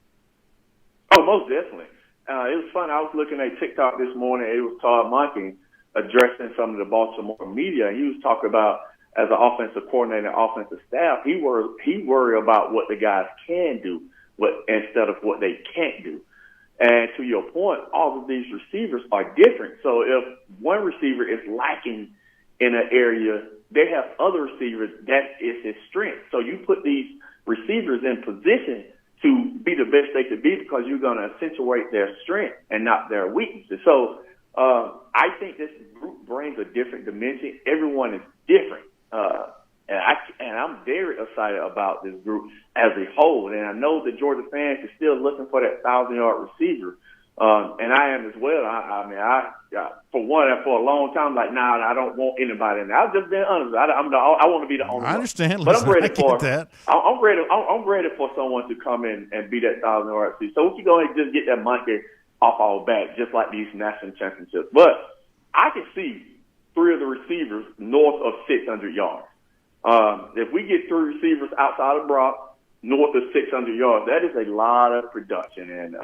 Oh, most definitely. It was fun. I was looking at TikTok this morning. It was Todd Monken addressing some of the Baltimore media. He was talking about, as an offensive coordinator, offensive staff, he worry about what the guys can do instead of what they can't do. And to your point, all of these receivers are different. So if one receiver is lacking in an area, they have other receivers that is his strength. So you put these receivers in position to be the best they could be because you're going to accentuate their strength and not their weaknesses. So I think this group brings a different dimension. Everyone is different. And I'm very excited about this group as a whole. And I know the Georgia fans are still looking for that 1,000-yard receiver. And I am as well. I for one, for a long time, like, I don't want anybody in there. I've just been honest. I want to be the only I understand. One. But I'm ready for that. I'm ready for someone to come in and be that 1,000-yard receiver. So we can go ahead and just get that monkey off our back, just like these national championships. But I can see 3 of the receivers north of 600 yards. If we get 3 receivers outside of Brock, north of 600 yards, that is a lot of production. And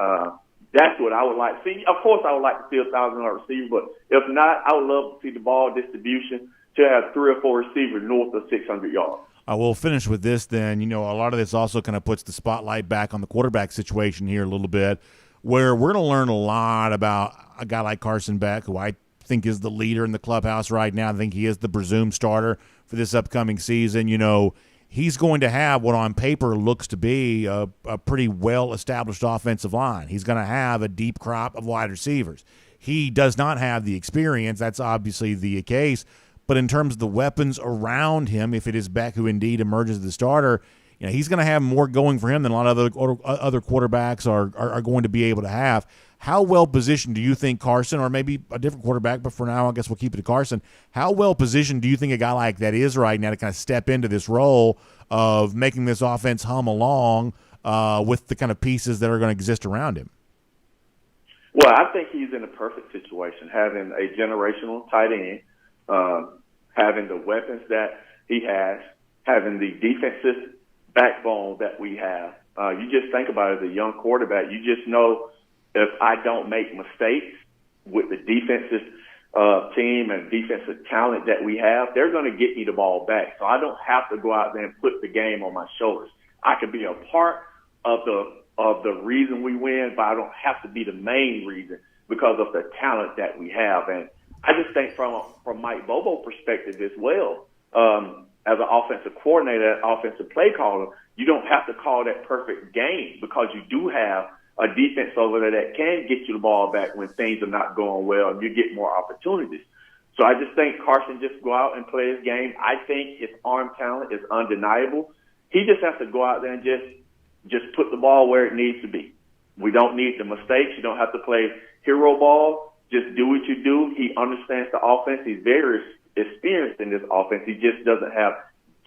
that's what I would like to see. Of course, I would like to see a 1,000-yard receiver, but if not, I would love to see the ball distribution to have 3 or 4 receivers north of 600 yards. We'll finish with this then. You know, a lot of this also kind of puts the spotlight back on the quarterback situation here a little bit, where we're going to learn a lot about a guy like Carson Beck, who I think is the leader in the clubhouse right now. I think he is the presumed starter for this upcoming season. You know, he's going to have what on paper looks to be a pretty well-established offensive line. He's going to have a deep crop of wide receivers. He does not have the experience. That's obviously the case. But in terms of the weapons around him, if it is Beck who indeed emerges as the starter, you know, he's going to have more going for him than a lot of other quarterbacks are going to be able to have. How well positioned do you think Carson, or maybe a different quarterback, but for now I guess we'll keep it to Carson, how well positioned do you think a guy like that is right now to kind of step into this role of making this offense hum along with the kind of pieces that are going to exist around him? Well, I think he's in a perfect situation, having a generational tight end, having the weapons that he has, having the defensive backbone that we have. You just think about it as a young quarterback. You just know, if I don't make mistakes with the defensive team and defensive talent that we have, they're going to get me the ball back. So I don't have to go out there and put the game on my shoulders. I can be a part of the reason we win, but I don't have to be the main reason because of the talent that we have. And I just think from Mike Bobo's perspective as well, as an offensive coordinator, offensive play caller, you don't have to call that perfect game because you do have a defense over there that can get you the ball back when things are not going well and you get more opportunities. So I just think Carson just go out and play his game. I think his arm talent is undeniable. He just has to go out there and just put the ball where it needs to be. We don't need the mistakes. You don't have to play hero ball. Just do what you do. He understands the offense. He's very experienced in this offense. He just doesn't have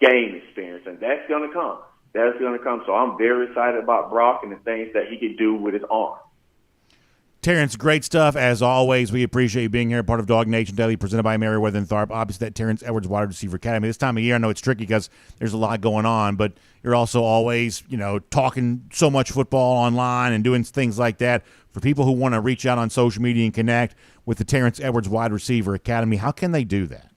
game experience, and that's going to come. That's going to come. So I'm very excited about Brock and the things that he can do with his arm. Terrence, great stuff as always. We appreciate you being here, part of DawgNation Daily, presented by Merriweather and Tharp. Obviously, that Terrence Edwards Wide Receiver Academy. This time of year, I know it's tricky because there's a lot going on, but you're also always, talking so much football online and doing things like that. For people who want to reach out on social media and connect with the Terrence Edwards Wide Receiver Academy, how can they do that?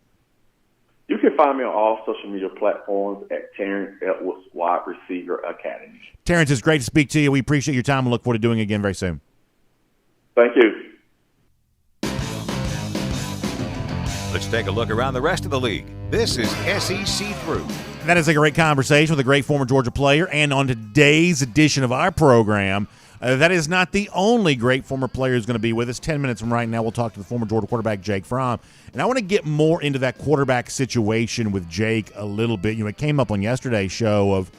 You can find me on all social media platforms at Terrence Edwards Wide Receiver Academy. Terrence, it's great to speak to you. We appreciate your time and look forward to doing it again very soon. Thank you. Let's take a look around the rest of the league. This is SEC Through. That is a great conversation with a great former Georgia player. And on today's edition of our program, that is not the only great former player who's going to be with us. 10 minutes from right now, we'll talk to the former Georgia quarterback, Jake Fromm. And I want to get more into that quarterback situation with Jake a little bit. It came up on yesterday's show of,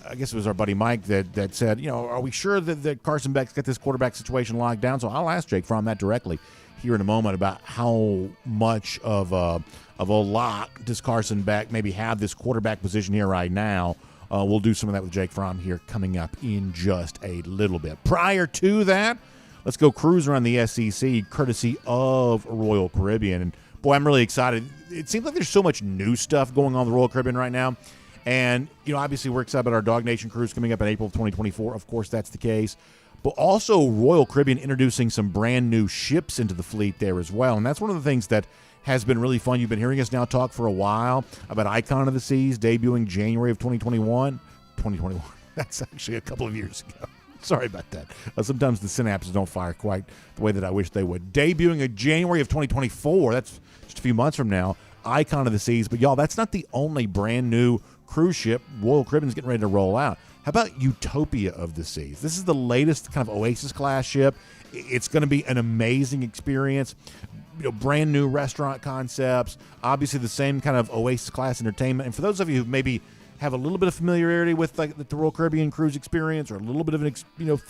I guess it was our buddy Mike that said, are we sure that Carson Beck's got this quarterback situation locked down? So I'll ask Jake Fromm that directly here in a moment about how much of a lock does Carson Beck maybe have this quarterback position here right now. We'll do some of that with Jake Fromm here coming up in just a little bit. Prior to that, let's go cruise around the SEC, courtesy of Royal Caribbean. And, boy, I'm really excited. It seems like there's so much new stuff going on in the Royal Caribbean right now. And, obviously we're excited about our DawgNation cruise coming up in April of 2024. Of course, that's the case. But also Royal Caribbean introducing some brand new ships into the fleet there as well. And that's one of the things that has been really fun. You've been hearing us now talk for a while about Icon of the Seas debuting January of 2021. 2021. That's actually a couple of years ago. Sorry about that. Sometimes the synapses don't fire quite the way that I wish they would. Debuting in January of 2024. That's just a few months from now. Icon of the Seas. But, y'all, that's not the only brand new cruise ship Royal Caribbean's getting ready to roll out. How about Utopia of the Seas? This is the latest kind of Oasis-class ship. It's going to be an amazing experience. Brand new restaurant concepts, obviously the same kind of Oasis-class entertainment. And for those of you who maybe have a little bit of familiarity with the Royal Caribbean cruise experience or a little bit of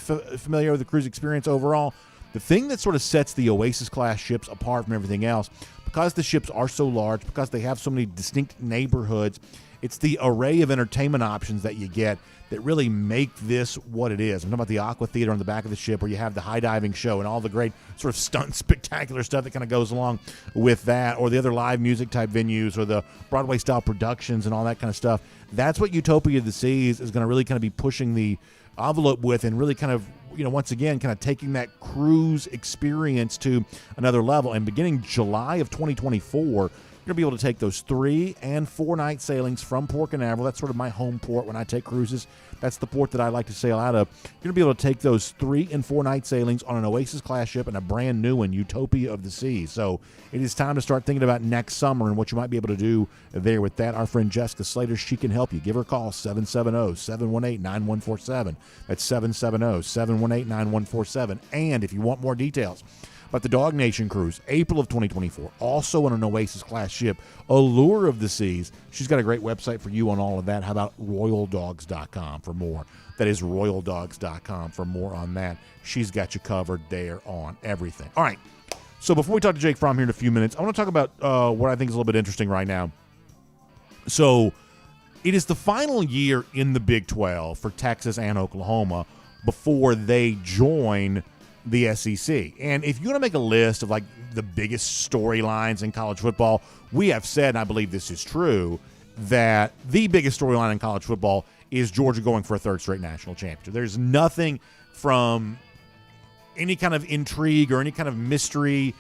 familiar with the cruise experience overall, the thing that sort of sets the Oasis-class ships apart from everything else, because the ships are so large, because they have so many distinct neighborhoods, it's the array of entertainment options that you get that really make this what it is. I'm talking about the Aqua Theater on the back of the ship where you have the high diving show and all the great sort of stunt spectacular stuff that kind of goes along with that, or the other live music type venues or the Broadway style productions and all that kind of stuff. That's what Utopia of the Seas is going to really kind of be pushing the envelope with and really kind of, once again, kind of taking that cruise experience to another level. And beginning July of 2024, you're going to be able to take those 3 and 4 night sailings from Port Canaveral. That's sort of my home port when I take cruises. That's the port that I like to sail out of. You're going to be able to take those 3 and 4 night sailings on an Oasis-class ship and a brand new one, Utopia of the Seas. So it is time to start thinking about next summer and what you might be able to do there with that. Our friend Jessica Slater, she can help you. Give her a call, 770-718-9147. That's 770-718-9147. And if you want more details about the DawgNation cruise, April of 2024, also on an Oasis-class ship, Allure of the Seas. She's got a great website for you on all of that. How about RoyalDogs.com for more? That is RoyalDogs.com for more on that. She's got you covered there on everything. All right, so before we talk to Jake Fromm here in a few minutes, I want to talk about what I think is a little bit interesting right now. So it is the final year in the Big 12 for Texas and Oklahoma before they join the SEC. And if you want to make a list of the biggest storylines in college football, we have said, and I believe this is true, that the biggest storyline in college football is Georgia going for a third straight national championship. There's nothing from any kind of intrigue or any kind of mystery.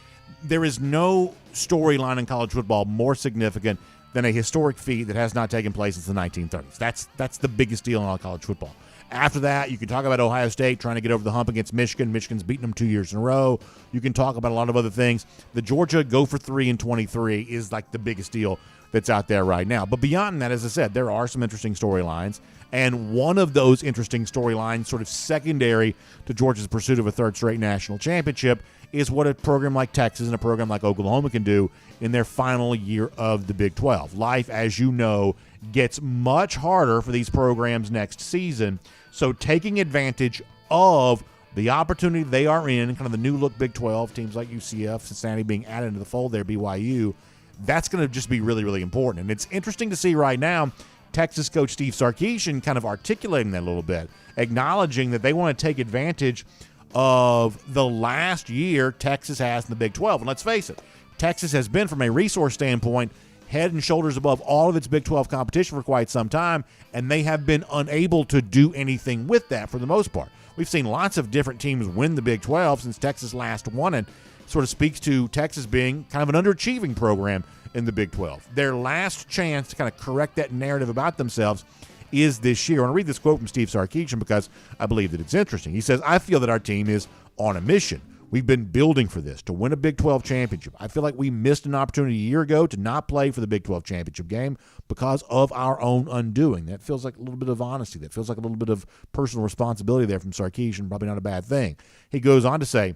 There is no storyline in college football more significant than a historic feat that has not taken place since the 1930s. That's the biggest deal in all college football. After that, you can talk about Ohio State trying to get over the hump against Michigan. Michigan's beaten them 2 years in a row. You can talk about a lot of other things. The Georgia go for 3 in 23 is the biggest deal that's out there right now. But beyond that, as I said, there are some interesting storylines. And one of those interesting storylines, sort of secondary to Georgia's pursuit of a third straight national championship, is what a program like Texas and a program like Oklahoma can do in their final year of the Big 12. Life, as you know, gets much harder for these programs next season. So taking advantage of the opportunity they are in, kind of the new look Big 12, teams like UCF, Cincinnati being added into the fold there, BYU, that's going to just be really, really important. And it's interesting to see right now Texas coach Steve Sarkisian kind of articulating that a little bit, acknowledging that they want to take advantage of the last year Texas has in the Big 12. And let's face it, Texas has been, from a resource standpoint, head and shoulders above all of its Big 12 competition for quite some time, and they have been unable to do anything with that for the most part. We've seen lots of different teams win the Big 12 since Texas last won it. Sort of speaks to Texas being kind of an underachieving program in the Big 12. Their last chance to kind of correct that narrative about themselves is this year. I want to read this quote from Steve Sarkisian because I believe that it's interesting. He says, "I feel that our team is on a mission. We've been building for this, to win a Big 12 championship. I feel like we missed an opportunity a year ago to not play for the Big 12 championship game because of our own undoing." That feels like a little bit of honesty. That feels like a little bit of personal responsibility there from Sarkisian, probably not a bad thing. He goes on to say,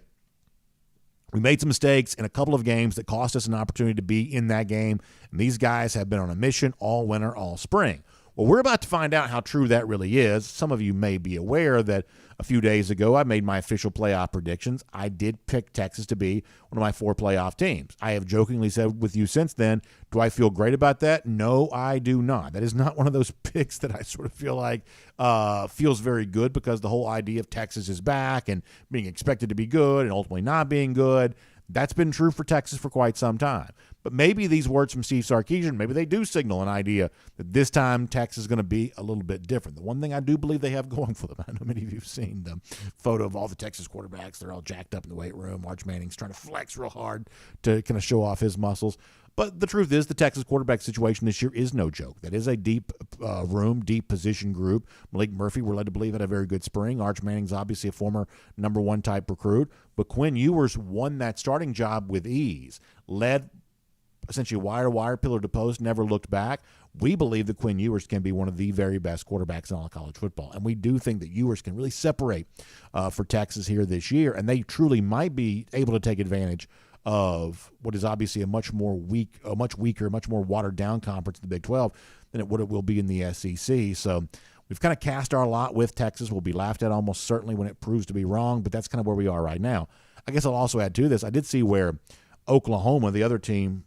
"We made some mistakes in a couple of games that cost us an opportunity to be in that game, and these guys have been on a mission all winter, all spring." Well, we're about to find out how true that really is. Some of you may be aware that a few days ago I made my official playoff predictions. I did pick Texas to be one of my 4 playoff teams. I have jokingly said with you since then, do I feel great about that? No, I do not. That is not one of those picks that I sort of feel like feels very good, because the whole idea of Texas is back and being expected to be good and ultimately not being good, that's been true for Texas for quite some time. But maybe these words from Steve Sarkisian, maybe they do signal an idea that this time Texas is going to be a little bit different. The one thing I do believe they have going for them, I know many of you have seen the photo of all the Texas quarterbacks. They're all jacked up in the weight room. Arch Manning's trying to flex real hard to kind of show off his muscles. But the truth is the Texas quarterback situation this year is no joke. That is a deep room, deep position group. Malik Murphy, we're led to believe, had a very good spring. Arch Manning's obviously a former number 1 type recruit. But Quinn Ewers won that starting job with ease, led essentially wire to wire, pillar to post, never looked back. We believe that Quinn Ewers can be one of the very best quarterbacks in all of college football. And we do think that Ewers can really separate for Texas here this year. And they truly might be able to take advantage of what is obviously a much weaker, much more watered down conference in the Big 12 than what it will be in the SEC. So we've kind of cast our lot with Texas. We'll be laughed at almost certainly when it proves to be wrong, but that's kind of where we are right now. I guess I'll also add to this, I did see where Oklahoma, the other team,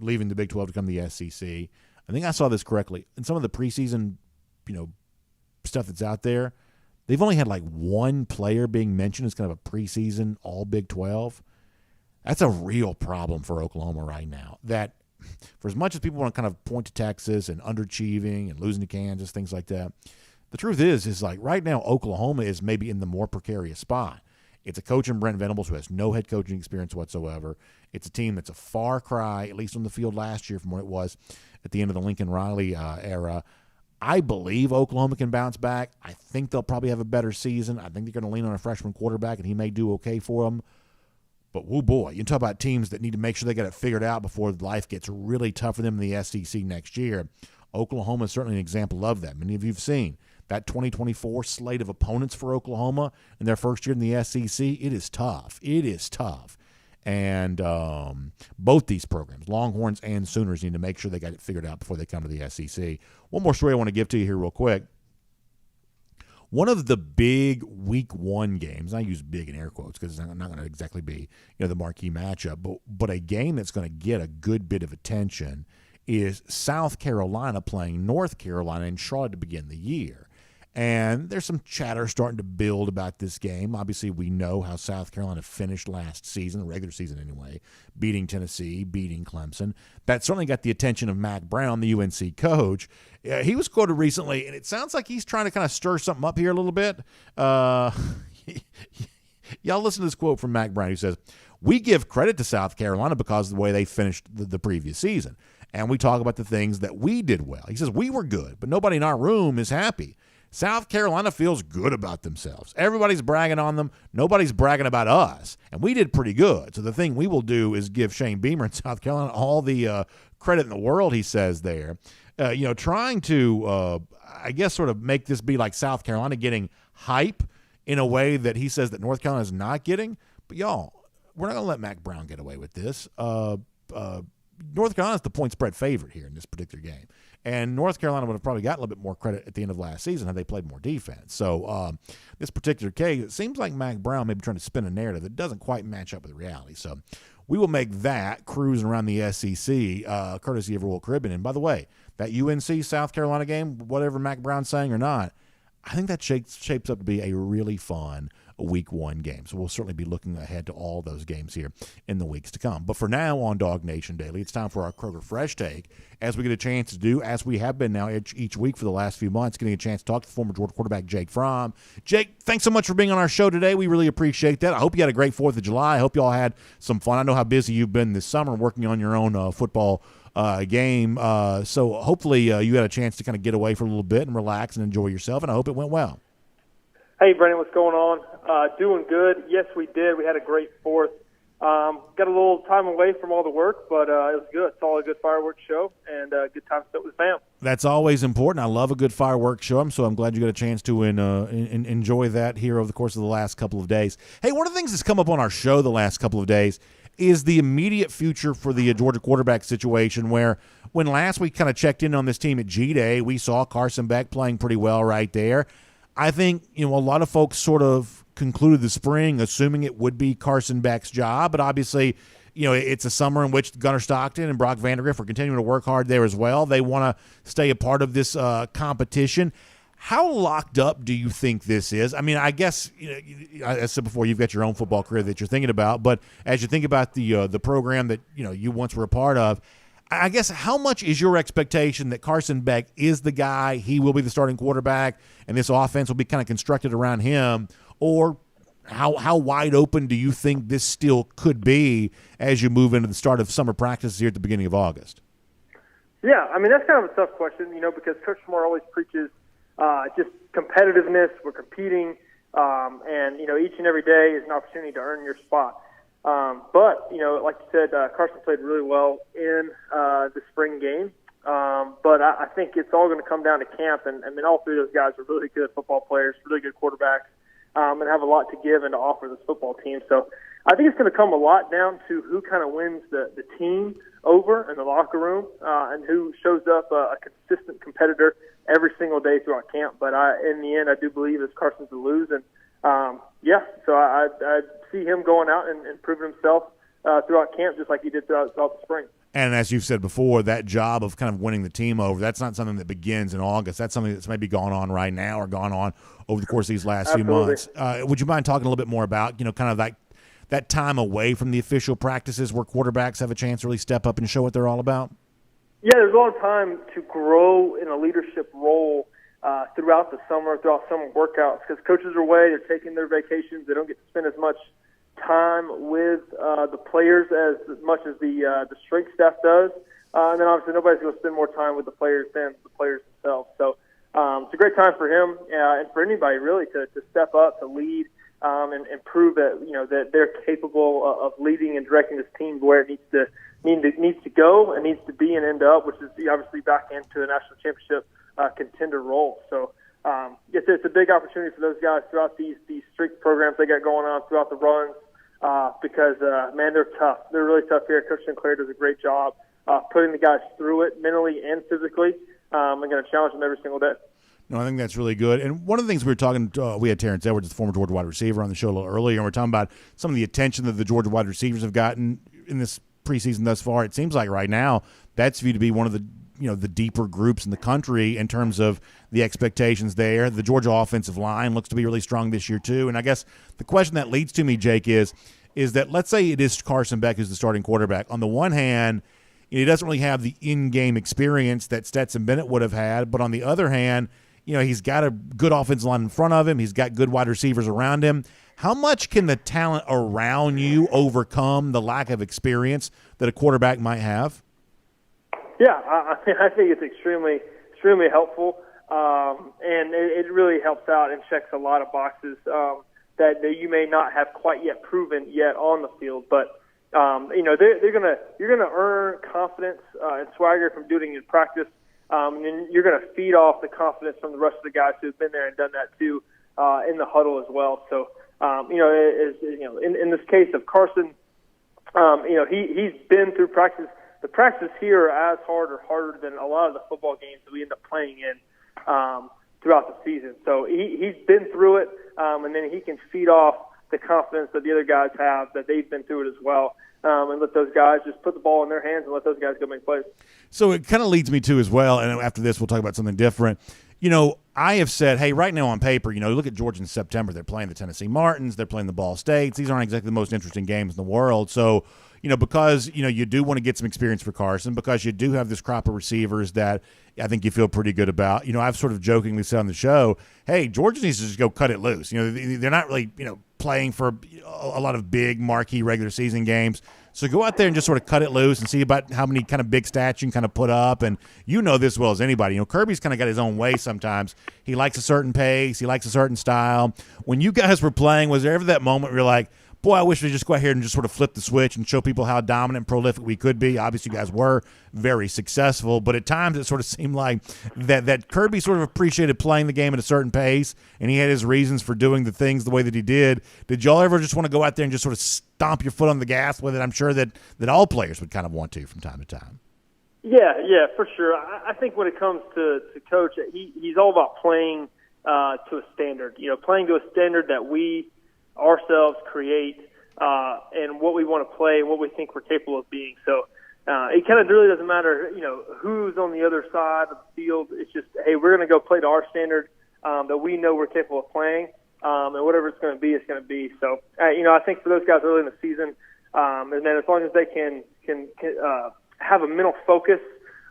leaving the Big 12 to come to the SEC. I think I saw this correctly. In some of the preseason, stuff that's out there, they've only had like 1 player being mentioned as kind of a preseason all Big 12. That's a real problem for Oklahoma right now. That for as much as people want to kind of point to Texas and underachieving and losing to Kansas, things like that, the truth is like right now Oklahoma is maybe in the more precarious spot. It's a coach in Brent Venables who has no head coaching experience whatsoever. It's a team that's a far cry, at least on the field last year, from what it was at the end of the Lincoln Riley era. I believe Oklahoma can bounce back. I think they'll probably have a better season. I think they're going to lean on a freshman quarterback, and he may do okay for them. But, woo boy, you talk about teams that need to make sure they got it figured out before life gets really tough for them in the SEC next year. Oklahoma is certainly an example of that. Many of you have seen that 2024 slate of opponents for Oklahoma in their first year in the SEC. It is tough. It is tough. And both these programs, Longhorns and Sooners, need to make sure they got it figured out before they come to the SEC. One more story I want to give to you here real quick. One of the big week 1 games, I use big in air quotes because it's not going to exactly be the marquee matchup, but a game that's going to get a good bit of attention is South Carolina playing North Carolina in Charlotte to begin the year. And there's some chatter starting to build about this game. Obviously, we know how South Carolina finished last season, the regular season anyway, beating Tennessee, beating Clemson. That certainly got the attention of Mack Brown, the UNC coach. He was quoted recently, and it sounds like he's trying to kind of stir something up here a little bit. Y'all listen to this quote from Mack Brown, who says, "We give credit to South Carolina because of the way they finished the previous season. And we talk about the things that we did well." He says, "We were good, but nobody in our room is happy. South Carolina feels good about themselves. Everybody's bragging on them. Nobody's bragging about us. And we did pretty good. So the thing we will do is give Shane Beamer in South Carolina all the credit in the world," he says there. trying to, I guess, sort of make this be like South Carolina getting hype in a way that he says that North Carolina is not getting. But, y'all, we're not going to let Mac Brown get away with this. North Carolina is the point spread favorite here in this particular game. And North Carolina would have probably got a little bit more credit at the end of last season had they played more defense. So this particular case, it seems like Mac Brown may be trying to spin a narrative that doesn't quite match up with reality. So we will make that cruising around the SEC courtesy of Royal Caribbean. And by the way, that UNC South Carolina game, whatever Mac Brown's saying or not, I think that shapes up to be a really fun Week 1 game. So we'll certainly be looking ahead to all those games here in the weeks to come. But for now on DawgNation Daily, it's time for our Kroger Fresh Take, as we get a chance to do, as we have been now each week for the last few months, getting a chance to talk to former Georgia quarterback Jake Fromm. Jake, thanks so much for being on our show today. We really appreciate that. I hope you had a great 4th of July. I hope you all had some fun. I know how busy you've been this summer working on your own football game. So hopefully you had a chance to kind of get away for a little bit and relax and enjoy yourself, and I hope it went well. Hey, Brendan, what's going on? Doing good. Yes, we did. We had a great 4th. Got a little time away from all the work, but it was good. It's all a good fireworks show and good time spent with the fam. That's always important. I love a good fireworks show, so I'm glad you got a chance to enjoy that here over the course of the last couple of days. Hey, one of the things that's come up on our show the last couple of days is the immediate future for the Georgia quarterback situation, where when last we kind of checked in on this team at G-Day, we saw Carson Beck playing pretty well right there. I think, a lot of folks sort of concluded the spring assuming it would be Carson Beck's job, but obviously, it's a summer in which Gunnar Stockton and Brock Vandagriff are continuing to work hard there as well. They want to stay a part of this competition. How locked up do you think this is? I mean, I guess, as I said before, you've got your own football career that you're thinking about, but as you think about the program that, you once were a part of, I guess how much is your expectation that Carson Beck is the guy, he will be the starting quarterback, and this offense will be kind of constructed around him, or how wide open do you think this still could be as you move into the start of summer practices here at the beginning of August? Yeah, I mean, that's kind of a tough question, because Coach Moore always preaches just competitiveness. We're competing, and, each and every day is an opportunity to earn your spot. But, like you said, Carson played really well in the spring game. But I think it's all going to come down to camp. And, all 3 of those guys are really good football players, really good quarterbacks, and have a lot to give and to offer this football team. So I think it's going to come a lot down to who kind of wins the team over in the locker room and who shows up a consistent competitor every single day throughout camp. But in the end, I do believe it's Carson's to lose. And, so I see him going out and proving himself throughout camp just like he did throughout the spring. And as you've said before, that job of kind of winning the team over, that's not something that begins in August. That's something that's maybe gone on right now or gone on over the course of these last few months. Would you mind talking a little bit more about, kind of that time away from the official practices where quarterbacks have a chance to really step up and show what they're all about? Yeah, there's a lot of time to grow in a leadership role throughout the summer, throughout summer workouts, because coaches are away, they're taking their vacations, they don't get to spend as much time with the players as much as the strength staff does, and then obviously nobody's going to spend more time with the players than the players themselves. So it's a great time for him and for anybody really to step up, to lead, and prove that that they're capable of leading and directing this team to where it needs to go and needs to be and end up, which is obviously back into a national championship contender role. So it's a big opportunity for those guys throughout these strength programs they got going on throughout the runs because, man, they're tough. They're really tough here. Coach Sinclair does a great job putting the guys through it mentally and physically. I'm going to challenge them every single day. No, I think that's really good. And one of the things we were talking we had Terrence Edwards, the former Georgia wide receiver, on the show a little earlier, and we're talking about some of the attention that the Georgia wide receivers have gotten in this preseason thus far. It seems like right now that's viewed to be one of the the deeper groups in the country in terms of the expectations there. The Georgia offensive line looks to be really strong this year too. And I guess the question that leads to me, Jake, is that let's say it is Carson Beck who's the starting quarterback. On the one hand, he doesn't really have the in-game experience that Stetson Bennett would have had, but on the other hand, he's got a good offensive line in front of him. He's got good wide receivers around him. How much can the talent around you overcome the lack of experience that a quarterback might have? Yeah, I think it's extremely, extremely helpful, and it really helps out and checks a lot of boxes that you may not have quite yet proven yet on the field. But you're gonna earn confidence and swagger from doing it in practice. And then you're going to feed off the confidence from the rest of the guys who have been there and done that too in the huddle as well. So, in this case of Carson, he's been through practice. The practice here are as hard or harder than a lot of the football games that we end up playing in throughout the season. So he's been through it, and then he can feed off the confidence that the other guys have, that they've been through it as well, and let those guys just put the ball in their hands and let those guys go make plays. So it kind of leads me to as well, and after this we'll talk about something different. I have said, hey, right now on paper, look at Georgia in September. They're playing the Tennessee Martins. They're playing the Ball States. These aren't exactly the most interesting games in the world. So, because, you do want to get some experience for Carson, because you do have this crop of receivers that I think you feel pretty good about. I've sort of jokingly said on the show, hey, Georgia needs to just go cut it loose. They're not really, playing for a lot of big marquee regular season games. So go out there and just sort of cut it loose and see about how many kind of big stats you can kind of put up. And this as well as anybody. Kirby's kind of got his own way sometimes. He likes a certain pace. He likes a certain style. When you guys were playing, was there ever that moment where you're like, boy, I wish we just go out here and just sort of flip the switch and show people how dominant and prolific we could be? Obviously, you guys were very successful, but at times it sort of seemed like that Kirby sort of appreciated playing the game at a certain pace, and he had his reasons for doing the things the way that he did. Did y'all ever just want to go out there and just sort of stomp your foot on the gas with it? I'm sure that all players would kind of want to from time to time. Yeah, for sure. I think when it comes to Coach, he's all about playing to a standard. Playing to a standard that we ourselves create and what we want to play and what we think we're capable of being. So it kind of really doesn't matter, who's on the other side of the field. It's just, hey, we're going to go play to our standard that we know we're capable of playing, and whatever it's going to be, it's going to be. So, I think for those guys early in the season, and then as long as they can have a mental focus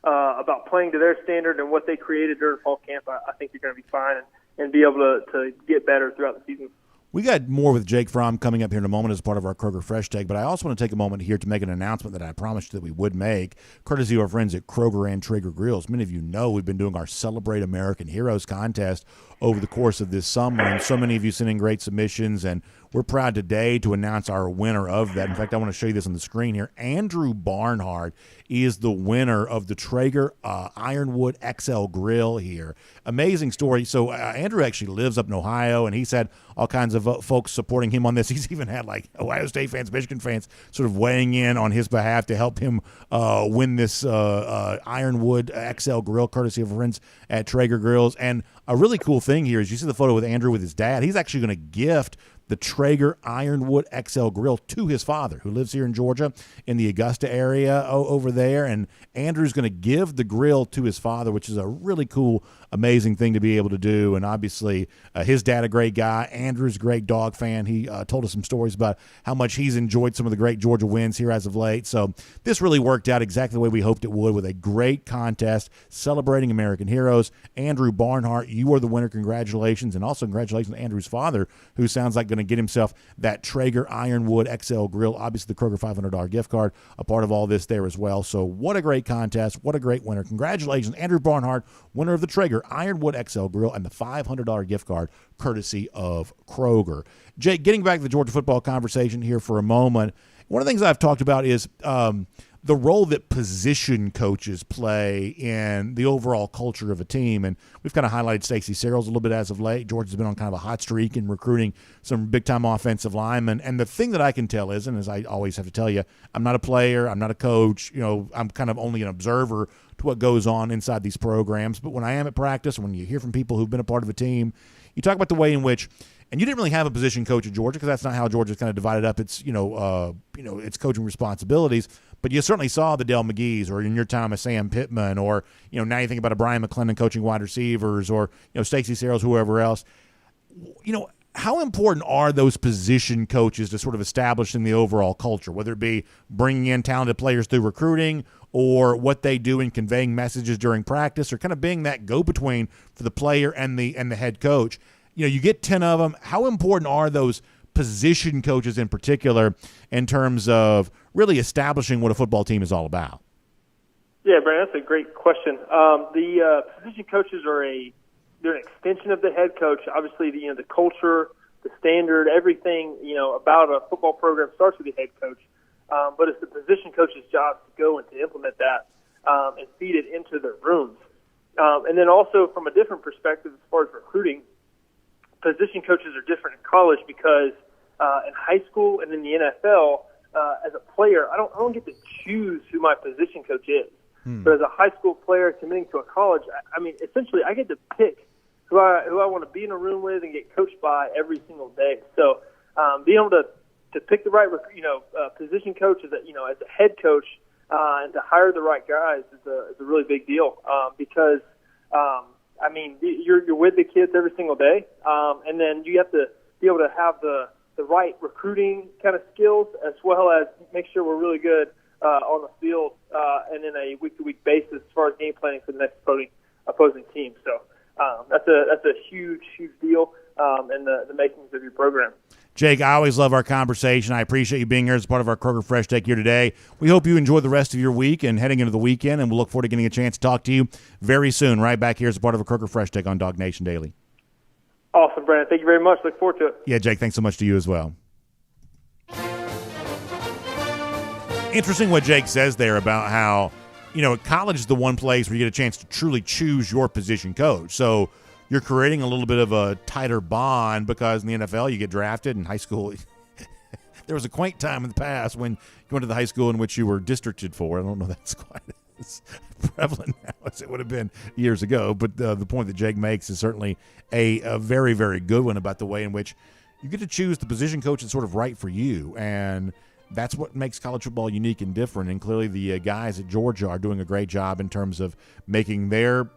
about playing to their standard and what they created during fall camp, I think you're going to be fine and be able to get better throughout the season. We got more with Jake Fromm coming up here in a moment as part of our Kroger Fresh Take, but I also want to take a moment here to make an announcement that I promised that we would make, courtesy of our friends at Kroger and Traeger Grills. Many of you know we've been doing our Celebrate American Heroes contest over the course of this summer, and so many of you sent in great submissions, and we're proud today to announce our winner of that. In fact, I want to show you this on the screen here. Andrew Barnhart is the winner of the Traeger Ironwood XL Grill here. Amazing story. So Andrew actually lives up in Ohio, and he's had all kinds of folks supporting him on this. He's even had like Ohio State fans, Michigan fans sort of weighing in on his behalf to help him win this Ironwood XL Grill, courtesy of friends at Traeger Grills. And a really cool thing here is you see the photo with Andrew with his dad. He's actually going to gift the Traeger Ironwood XL Grill to his father, who lives here in Georgia in the Augusta area over there. And Andrew's going to give the grill to his father, which is a really cool, amazing thing to be able to do. And obviously, his dad, a great guy. Andrew's a great dog fan. He told us some stories about how much he's enjoyed some of the great Georgia wins here as of late. So this really worked out exactly the way we hoped it would, with a great contest celebrating American heroes. Andrew Barnhart, you are the winner. Congratulations. And also congratulations to Andrew's father, who sounds like going to get himself that Traeger Ironwood XL Grill. Obviously, the Kroger $500 gift card, a part of all this there as well. So what a great contest. What a great winner. Congratulations, Andrew Barnhart, winner of the Traeger Ironwood XL Grill and the $500 gift card, courtesy of Kroger. Jake, getting back to the Georgia football conversation here for a moment, one of the things I've talked about is the role that position coaches play in the overall culture of a team. And we've kind of highlighted Stacy Searels a little bit as of late. Georgia's been on kind of a hot streak in recruiting some big-time offensive linemen. And the thing that I can tell is, and as I always have to tell you, I'm not a player, I'm not a coach, I'm kind of only an observer to what goes on inside these programs. But when I am at practice, when you hear from people who've been a part of a team, you talk about the way in which, and you didn't really have a position coach at Georgia because that's not how Georgia's kind of divided up its, its coaching responsibilities. But you certainly saw the Del McGee's, or in your time a Sam Pittman, or now you think about a Brian McClendon coaching wide receivers, or Stacy Searels, whoever else. How important are those position coaches to sort of establishing the overall culture, whether it be bringing in talented players through recruiting, or what they do in conveying messages during practice, or kind of being that go-between for the player and the head coach? You get 10 of them. How important are those position coaches in particular in terms of really establishing what a football team is all about? Yeah, Brandon, that's a great question. The position coaches they're an extension of the head coach. Obviously, the culture, the standard, everything about a football program starts with the head coach. But it's the position coach's job to go and to implement that and feed it into their rooms. And then also from a different perspective, as far as recruiting, position coaches are different in college because in high school and in the NFL, as a player, I don't get to choose who my position coach is. But as a high school player committing to a college, I mean, essentially, I get to pick who I want to be in a room with and get coached by every single day. So being able to pick the right, position coach as a head coach and to hire the right guys is a really big deal because I mean, you're with the kids every single day, and then you have to be able to have the right recruiting kind of skills as well as make sure we're really good on the field and in a week-to-week basis as far as game planning for the next opposing team. So that's a huge deal in the makings of your program. Jake, I always love our conversation. I appreciate you being here as part of our Kroger Fresh Take here today. We hope you enjoy the rest of your week and heading into the weekend, and we'll look forward to getting a chance to talk to you very soon, right back here as a part of a Kroger Fresh Take on DawgNation Daily. Awesome, Brandon. Thank you very much. Look forward to it. Yeah, Jake, thanks so much to you as well. Interesting what Jake says there about how, college is the one place where you get a chance to truly choose your position coach. So you're creating a little bit of a tighter bond because in the NFL you get drafted. In high school, there was a quaint time in the past when you went to the high school in which you were districted for. I don't know if that's quite as prevalent now as it would have been years ago. But the point that Jake makes is certainly a very, very good one about the way in which you get to choose the position coach that's sort of right for you. And that's what makes college football unique and different. And clearly the guys at Georgia are doing a great job in terms of making their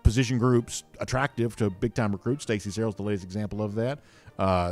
position groups attractive to big-time recruits. Stacy Searels, the latest example of that.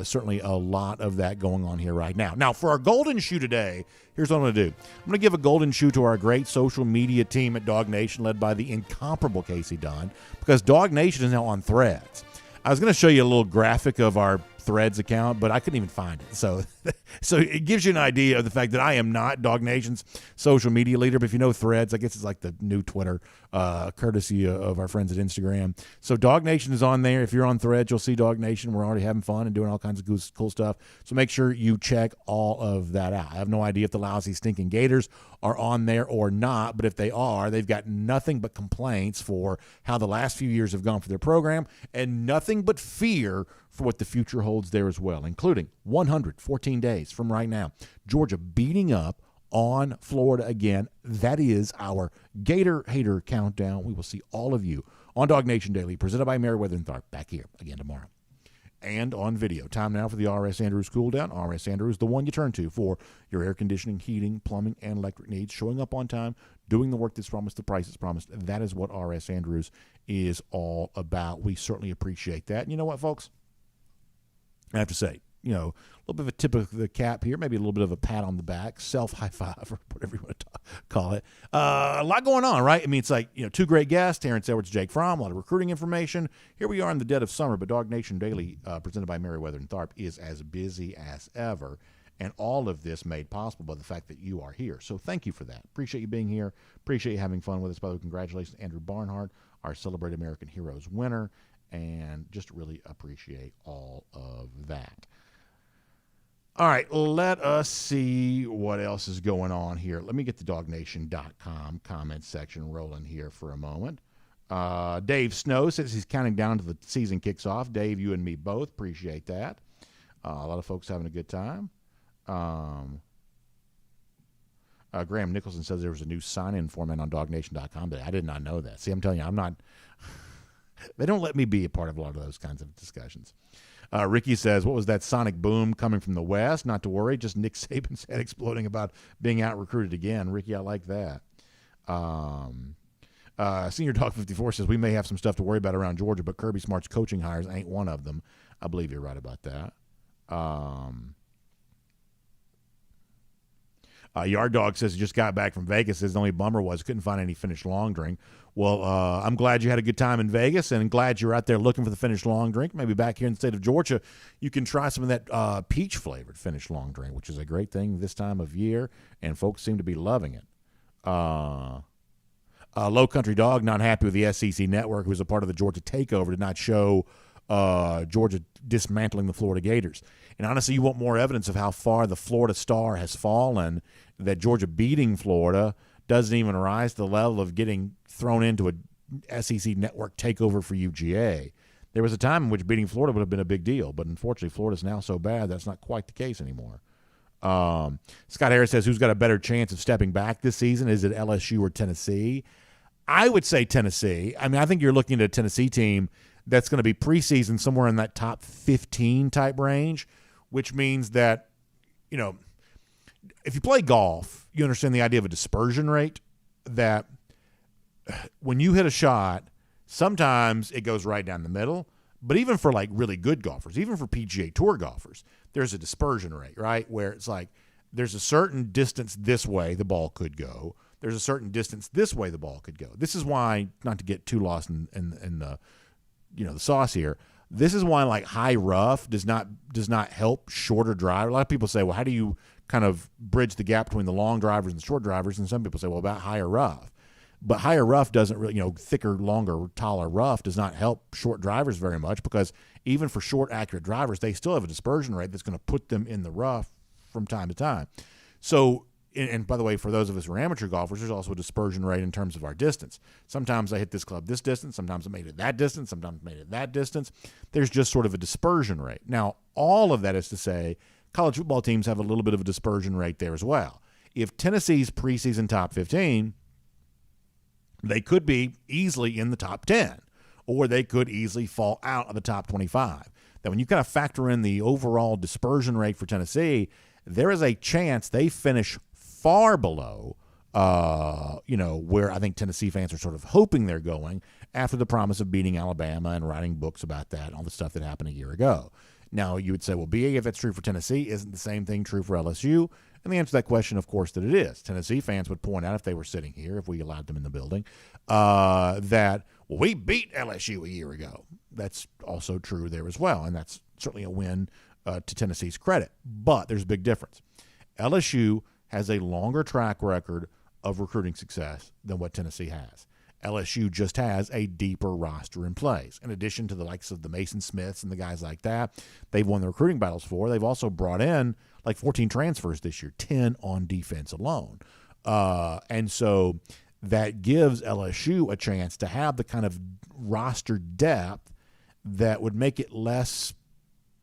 Certainly a lot of that going on here right now. Now, for our golden shoe today, here's what I'm going to do. I'm going to give a golden shoe to our great social media team at DawgNation, led by the incomparable Casey Dunn, because DawgNation is now on Threads. I was going to show you a little graphic of our Threads account, but I couldn't even find it. So it gives you an idea of the fact that I am not DawgNation's social media leader. But if you know Threads, I guess it's like the new Twitter, courtesy of our friends at Instagram. So DawgNation is on there. If you're on Threads, you'll see DawgNation. We're already having fun and doing all kinds of cool stuff. So make sure you check all of that out. I have no idea if the lousy, stinking Gators are on there or not, but if they are, they've got nothing but complaints for how the last few years have gone for their program and nothing but fear for what the future holds there as well, including 114 days from right now, Georgia beating up on Florida again. That is our Gator Hater countdown. We will see all of you on DawgNation Daily, presented by Meriwether and Tharp, back here again tomorrow. And on video. Time now for the R.S. Andrews Cool Down. R.S. Andrews, the one you turn to for your air conditioning, heating, plumbing, and electric needs. Showing up on time, doing the work that's promised, the price that's promised. That is what R.S. Andrews is all about. We certainly appreciate that. And you know what, folks? I have to say, a little bit of a tip of the cap here, maybe a little bit of a pat on the back, self-high five, or whatever you want to call it. A lot going on, right? I mean, it's like, two great guests, Terrence Edwards, Jake Fromm, a lot of recruiting information. Here we are in the dead of summer, but DawgNation Daily, presented by Meriwether and Tharp, is as busy as ever. And all of this made possible by the fact that you are here. So thank you for that. Appreciate you being here. Appreciate you having fun with us. By the way, congratulations to Andrew Barnhart, our Celebrate American Heroes winner. And just really appreciate all of that. All right, let us see what else is going on here. Let me get the DawgNation.com comment section rolling here for a moment. Dave Snow says he's counting down to the season kicks off. Dave, you and me both. Appreciate that. A lot of folks having a good time. Graham Nicholson says there was a new sign-in format on DawgNation.com, but I did not know that. See, I'm telling you, I'm not... They don't let me be a part of a lot of those kinds of discussions. Ricky says, what was that sonic boom coming from the West? Not to worry, just Nick Saban's head exploding about being out-recruited again. Ricky, I like that. Senior Dog 54 says, we may have some stuff to worry about around Georgia, but Kirby Smart's coaching hires ain't one of them. I believe you're right about that. Yard Dog says he just got back from Vegas. Says the only bummer was couldn't find any finished long drink. Well, I'm glad you had a good time in Vegas and glad you're out there looking for the finished long drink. Maybe back here in the state of Georgia, you can try some of that peach-flavored finished long drink, which is a great thing this time of year, and folks seem to be loving it. Low Country Dog, not happy with the SEC network, who was a part of the Georgia takeover, did not show Georgia dismantling the Florida Gators. And honestly, you want more evidence of how far the Florida Star has fallen, that Georgia beating Florida doesn't even rise to the level of getting thrown into a SEC network takeover for UGA. There was a time in which beating Florida would have been a big deal, but unfortunately Florida's now so bad that's not quite the case anymore. Scott Harris says, who's got a better chance of stepping back this season? Is it LSU or Tennessee? I would say Tennessee. I mean, I think you're looking at a Tennessee team that's going to be preseason somewhere in that top 15 type range, which means that, you know, if you play golf, you understand the idea of a dispersion rate, that when you hit a shot, sometimes it goes right down the middle. But even for like really good golfers, even for PGA Tour golfers, there's a dispersion rate, right? Where it's like there's a certain distance this way the ball could go. There's a certain distance this way the ball could go. This is why, not to get too lost in the, you know, the sauce here, this is why like high rough does not help shorter drive. A lot of people say, well, how do you kind of bridge the gap between the long drivers and the short drivers? And some people say, well, about higher rough. But higher rough doesn't really, you know, thicker, longer, taller rough does not help short drivers very much, because even for short, accurate drivers, they still have a dispersion rate that's going to put them in the rough from time to time. So, and by the way, for those of us who are amateur golfers, there's also a dispersion rate in terms of our distance. Sometimes I hit this club this distance, sometimes I made it that distance, sometimes I made it that distance. There's just sort of a dispersion rate. Now, all of that is to say college football teams have a little bit of a dispersion rate there as well. If Tennessee's preseason top 15, they could be easily in the top 10, or they could easily fall out of the top 25. That when you kind of factor in the overall dispersion rate for Tennessee, there is a chance they finish far below, you know, where I think Tennessee fans are sort of hoping they're going after the promise of beating Alabama and writing books about that, all the stuff that happened a year ago. Now, you would say, well, BA, if that's true for Tennessee, isn't the same thing true for LSU? And the answer to that question, of course, that it is. Tennessee fans would point out, if they were sitting here, if we allowed them in the building, that, well, we beat LSU a year ago. That's also true there as well, and that's certainly a win to Tennessee's credit. But there's a big difference. LSU has a longer track record of recruiting success than what Tennessee has. LSU just has a deeper roster in place. In addition to the likes of the Mason Smiths and the guys like that, they've won the recruiting battles for. They've also brought in like 14 transfers this year, 10 on defense alone. And so that gives LSU a chance to have the kind of roster depth that would make it less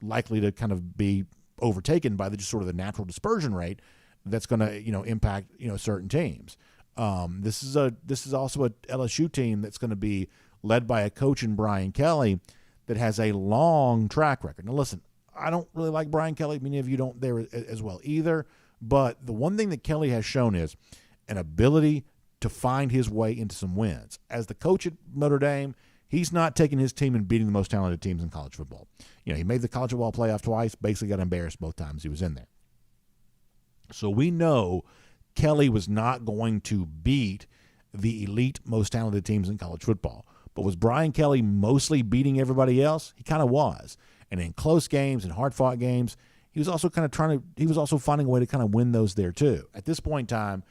likely to kind of be overtaken by the just sort of the natural dispersion rate that's going to, you know, impact, you know, certain teams. This is also a LSU team that's going to be led by a coach in Brian Kelly that has a long track record. Now, listen, I don't really like Brian Kelly. Many of you don't there as well either. But the one thing that Kelly has shown is an ability to find his way into some wins. As the coach at Notre Dame, he's not taking his team and beating the most talented teams in college football. You know, he made the college football playoff twice, basically got embarrassed both times he was in there. So we know Kelly was not going to beat the elite, most talented teams in college football. But was Brian Kelly mostly beating everybody else? He kind of was. And in close games and hard-fought games, he was also finding a way to kind of win those there too. At this point in time,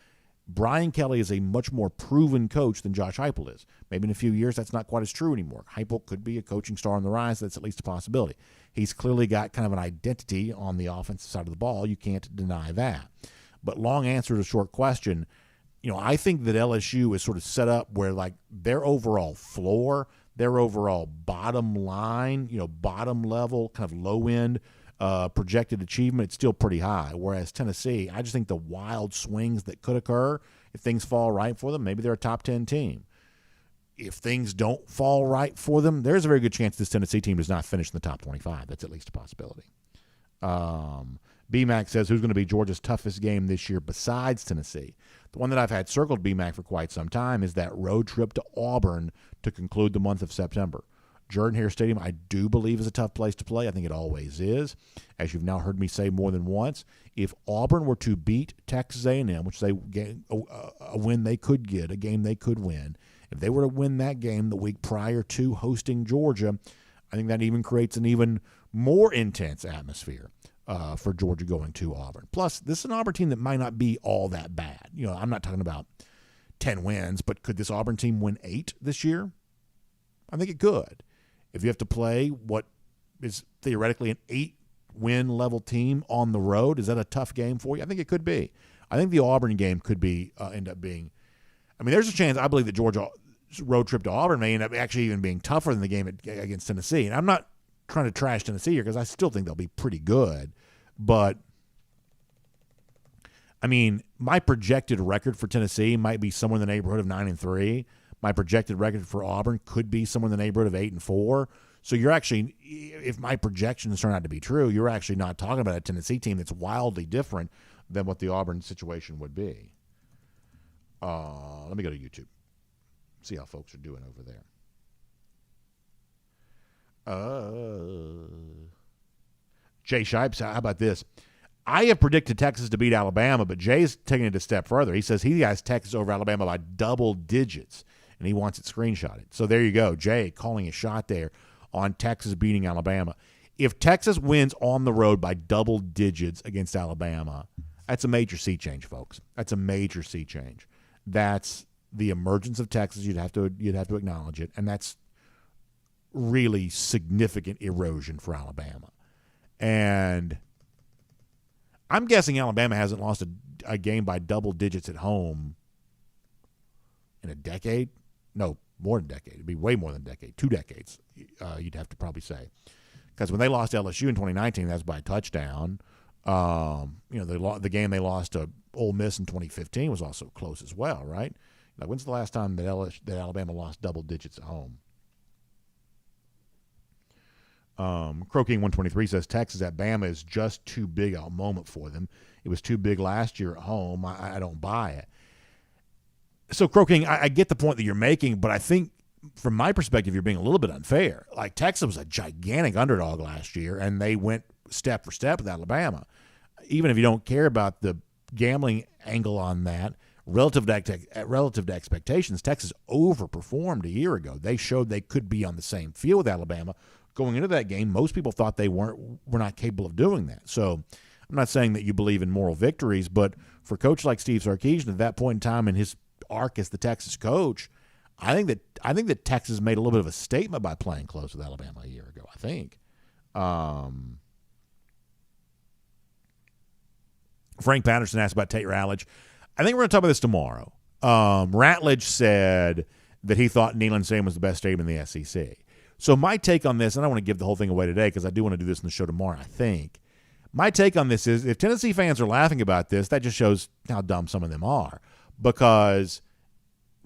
Brian Kelly is a much more proven coach than Josh Heupel is. Maybe in a few years that's not quite as true anymore. Heupel could be a coaching star on the rise. That's at least a possibility. He's clearly got kind of an identity on the offensive side of the ball. You can't deny that. But long answer to short question, you know, I think that LSU is sort of set up where like their overall floor, their overall bottom line, you know, bottom level, kind of low end projected achievement, it's still pretty high. Whereas Tennessee, I just think the wild swings that could occur, if things fall right for them, maybe they're a top 10 team. If things don't fall right for them, there's a very good chance this Tennessee team does not finish in the top 25. That's at least a possibility. BMAC says, who's going to be Georgia's toughest game this year besides Tennessee? The one that I've had circled, BMAC, for quite some time is that road trip to Auburn to conclude the month of September. Jordan-Hare Stadium, I do believe, is a tough place to play. I think it always is. As you've now heard me say more than once, if Auburn were to beat Texas A&M, which they a win they could get, a game they could win, if they were to win that game the week prior to hosting Georgia, I think that even creates an even more intense atmosphere for Georgia going to Auburn. Plus, this is an Auburn team that might not be all that bad. You know, I'm not talking about 10 wins, but could this Auburn team win 8 this year? I think it could. If you have to play what is theoretically an 8-win level team on the road, is that a tough game for you? I think it could be. I think the Auburn game could be end up being – I mean, there's a chance I believe that Georgia road trip to Auburn may end up actually even being tougher than the game against Tennessee. And I'm not trying to trash Tennessee here because I still think they'll be pretty good. But, I mean, my projected record for Tennessee might be somewhere in the neighborhood of 9-3. My projected record for Auburn could be somewhere in the neighborhood of 8-4. So you're actually, if my projections turn out to be true, you're actually not talking about a Tennessee team that's wildly different than what the Auburn situation would be. Let me go to YouTube. See how folks are doing over there. Jay Shipes, how about this? I have predicted Texas to beat Alabama, but Jay's taking it a step further. He says he has Texas over Alabama by double digits, and he wants it screenshotted. So there you go. Jay calling a shot there on Texas beating Alabama. If Texas wins on the road by double digits against Alabama, that's a major sea change, folks. That's a major sea change. That's the emergence of Texas. You'd have to acknowledge it, and that's really significant erosion for Alabama. And I'm guessing Alabama hasn't lost a game by double digits at home in a decade. No, more than a decade. It'd be way more than a decade. 2 decades, you'd have to probably say. Because when they lost to LSU in 2019, that was by a touchdown. The game they lost to Ole Miss in 2015 was also close as well, right? Now, when's the last time that Alabama lost double digits at home? Crow King 123 says Texas at Bama is just too big a moment for them. It was too big last year at home. I don't buy it. So, Crow King, I get the point that you're making, but I think from my perspective, you're being a little bit unfair. Like, Texas was a gigantic underdog last year, and they went step for step with Alabama. Even if you don't care about the gambling angle on that, relative to expectations, Texas overperformed a year ago. They showed they could be on the same field with Alabama. Going into that game, most people thought they were not capable of doing that. So I'm not saying that you believe in moral victories, but for a coach like Steve Sarkisian at that point in time in his arc as the Texas coach, I think that Texas made a little bit of a statement by playing close with Alabama a year ago, I think. Frank Patterson asked about Tate Ratledge. I think we're going to talk about this tomorrow. Ratledge said that he thought Neyland Stadium was the best stadium in the SEC. So my take on this, and I don't want to give the whole thing away today because I do want to do this in the show tomorrow, I think. My take on this is if Tennessee fans are laughing about this, that just shows how dumb some of them are. Because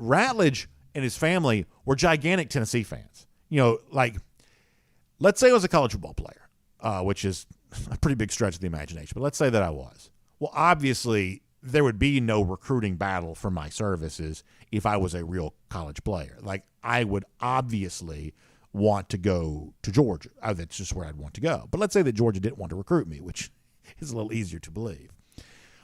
Ratledge and his family were gigantic Tennessee fans. Like, let's say I was a college football player, which is a pretty big stretch of the imagination, but let's say that I was. Well, obviously, there would be no recruiting battle for my services if I was a real college player. Like, I would obviously want to go to Georgia. That's just where I'd want to go. But let's say that Georgia didn't want to recruit me, which is a little easier to believe.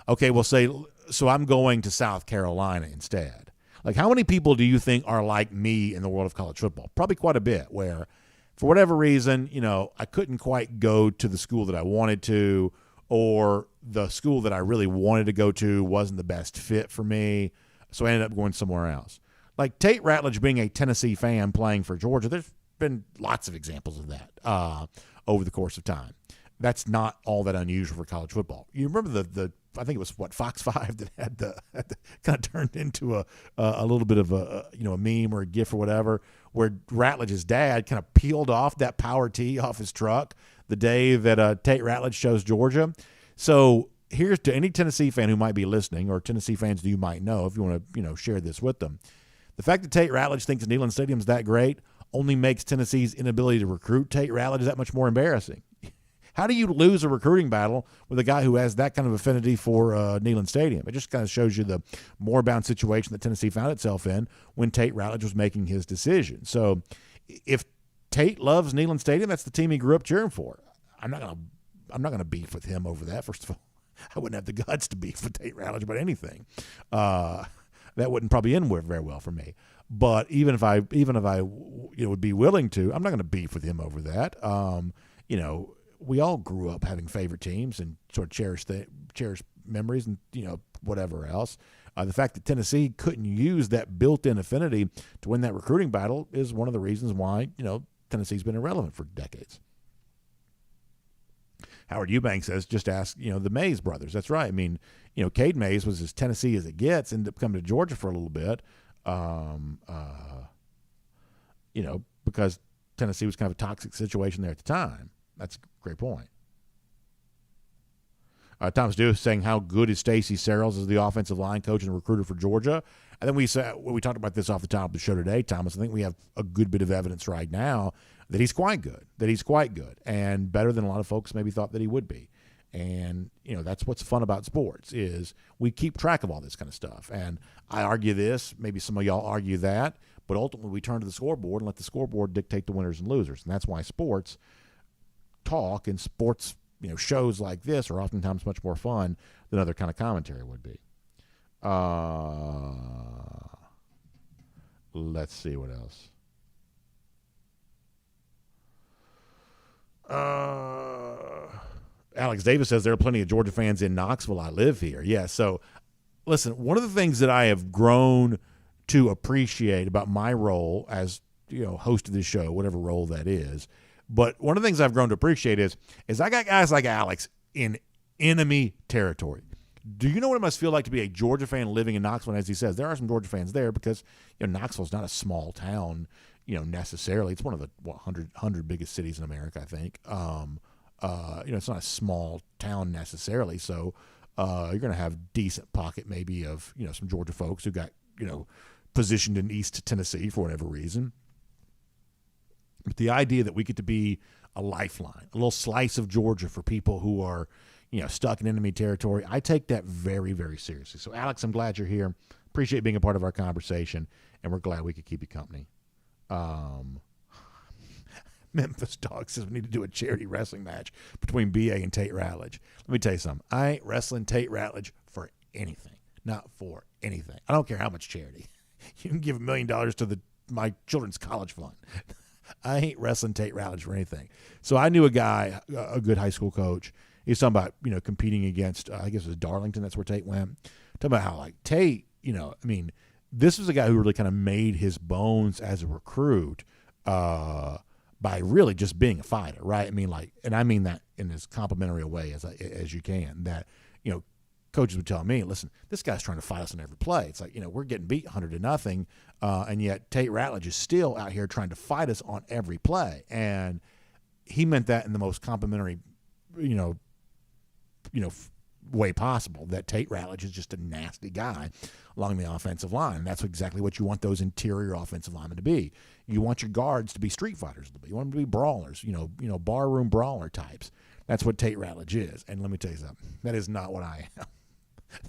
Okay, we'll say, so I'm going to South Carolina instead. Like, how many people do you think are like me in the world of college football? Probably quite a bit, where for whatever reason, I couldn't quite go to the school that I wanted to, or the school that I really wanted to go to wasn't the best fit for me, so I ended up going somewhere else. Like Tate Ratledge being a Tennessee fan playing for Georgia, there's been lots of examples of that over the course of time. That's not all that unusual for college football. You remember the I think it was Fox 5 that had the kind of turned into a little bit of a meme or a gif or whatever, where Ratledge's dad kind of peeled off that power tee off his truck the day that Tate Ratledge chose Georgia. So here's to any Tennessee fan who might be listening, or Tennessee fans that you might know, if you want to share this with them. The fact that Tate Ratledge thinks Neyland Stadium's that great only makes Tennessee's inability to recruit Tate Ratledge that much more embarrassing. How do you lose a recruiting battle with a guy who has that kind of affinity for Neyland Stadium? It just kind of shows you the more-bound situation that Tennessee found itself in when Tate Ratledge was making his decision. So if Tate loves Neyland Stadium, that's the team he grew up cheering for. I'm not gonna beef with him over that. First of all, I wouldn't have the guts to beef with Tate Ratledge about anything. That wouldn't probably end very well for me. But even if I would be willing to, I'm not going to beef with him over that. We all grew up having favorite teams and sort of cherished memories and whatever else. The fact that Tennessee couldn't use that built-in affinity to win that recruiting battle is one of the reasons why Tennessee's been irrelevant for decades. Howard Eubank says, just ask, the Mays brothers. That's right. I mean, Cade Mays was as Tennessee as it gets, ended up coming to Georgia for a little bit. because Tennessee was kind of a toxic situation there at the time. That's a great point. Thomas Dewey saying, how good is Stacy Searels as the offensive line coach and recruiter for Georgia? And then we talked about this off the top of the show today, Thomas. I think we have a good bit of evidence right now that he's quite good, and better than a lot of folks maybe thought that he would be. And, that's what's fun about sports is we keep track of all this kind of stuff. And I argue this, maybe some of y'all argue that, but ultimately we turn to the scoreboard and let the scoreboard dictate the winners and losers. And that's why sports talk and sports shows like this are oftentimes much more fun than other kind of commentary would be. Let's see what else. Alex Davis says there are plenty of Georgia fans in Knoxville. I live here. Yeah, so listen, one of the things that I have grown to appreciate about my role as host of this show, whatever role that is, but one of the things I've grown to appreciate is I got guys like Alex in enemy territory. Do you know what it must feel like to be a Georgia fan living in Knoxville? And as he says, there are some Georgia fans there because Knoxville's not a small town, necessarily. It's one of the 100 biggest cities in America, I think. It's not a small town necessarily, so you're going to have decent pocket maybe of some Georgia folks who got positioned in East Tennessee for whatever reason. But the idea that we get to be a lifeline, a little slice of Georgia for people who are, stuck in enemy territory, I take that very, very seriously. So, Alex, I'm glad you're here. Appreciate being a part of our conversation, and we're glad we could keep you company. Memphis Dog says we need to do a charity wrestling match between BA and Tate Ratledge. Let me tell you something. I ain't wrestling Tate Ratledge for anything. Not for anything. I don't care how much charity. You can give $1 million to my children's college fund. I ain't wrestling Tate Ratledge for anything. So I knew a guy, a good high school coach. He was talking about, competing against, I guess it was Darlington. That's where Tate went. Talking about how, Tate, this was a guy who really kind of made his bones as a recruit by really just being a fighter, right? And I mean that in as complimentary a way as you can, that, coaches would tell me, listen, this guy's trying to fight us on every play. It's like, we're getting beat 100-0, and yet Tate Ratledge is still out here trying to fight us on every play. And he meant that in the most complimentary, way possible, that Tate Ratledge is just a nasty guy along the offensive line. And that's exactly what you want those interior offensive linemen to be. You want your guards to be street fighters. You want them to be brawlers, barroom brawler types. That's what Tate Ratledge is. And let me tell you something. That is not what I am.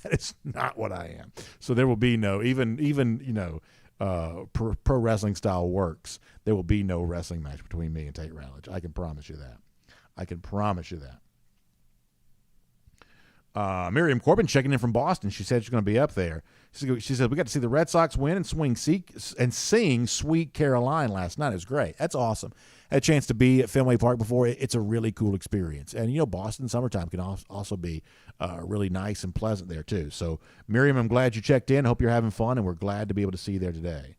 That is not what I am. So there will be no, even pro wrestling style works, there will be no wrestling match between me and Tate Ratledge. I can promise you that. Miriam Corbin checking in from Boston. She said she's going to be up there. She said, we got to see the Red Sox win and sing Sweet Caroline last night. It was great. That's awesome. Had a chance to be at Fenway Park before. It's a really cool experience. And, Boston summertime can also be really nice and pleasant there, too. So, Miriam, I'm glad you checked in. Hope you're having fun, and we're glad to be able to see you there today.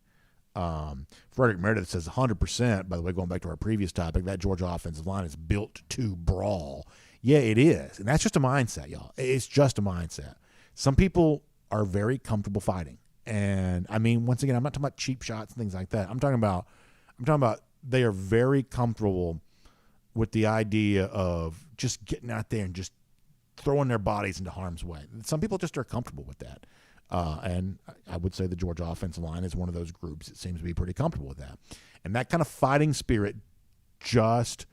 Frederick Meredith says 100%, by the way, going back to our previous topic, that Georgia offensive line is built to brawl. Yeah, it is. And that's just a mindset, y'all. It's just a mindset. Some people are very comfortable fighting. And once again, I'm not talking about cheap shots and things like that. I'm talking about they are very comfortable with the idea of just getting out there and just throwing their bodies into harm's way. Some people just are comfortable with that. And I would say the Georgia offensive line is one of those groups that seems to be pretty comfortable with that. And that kind of fighting spirit just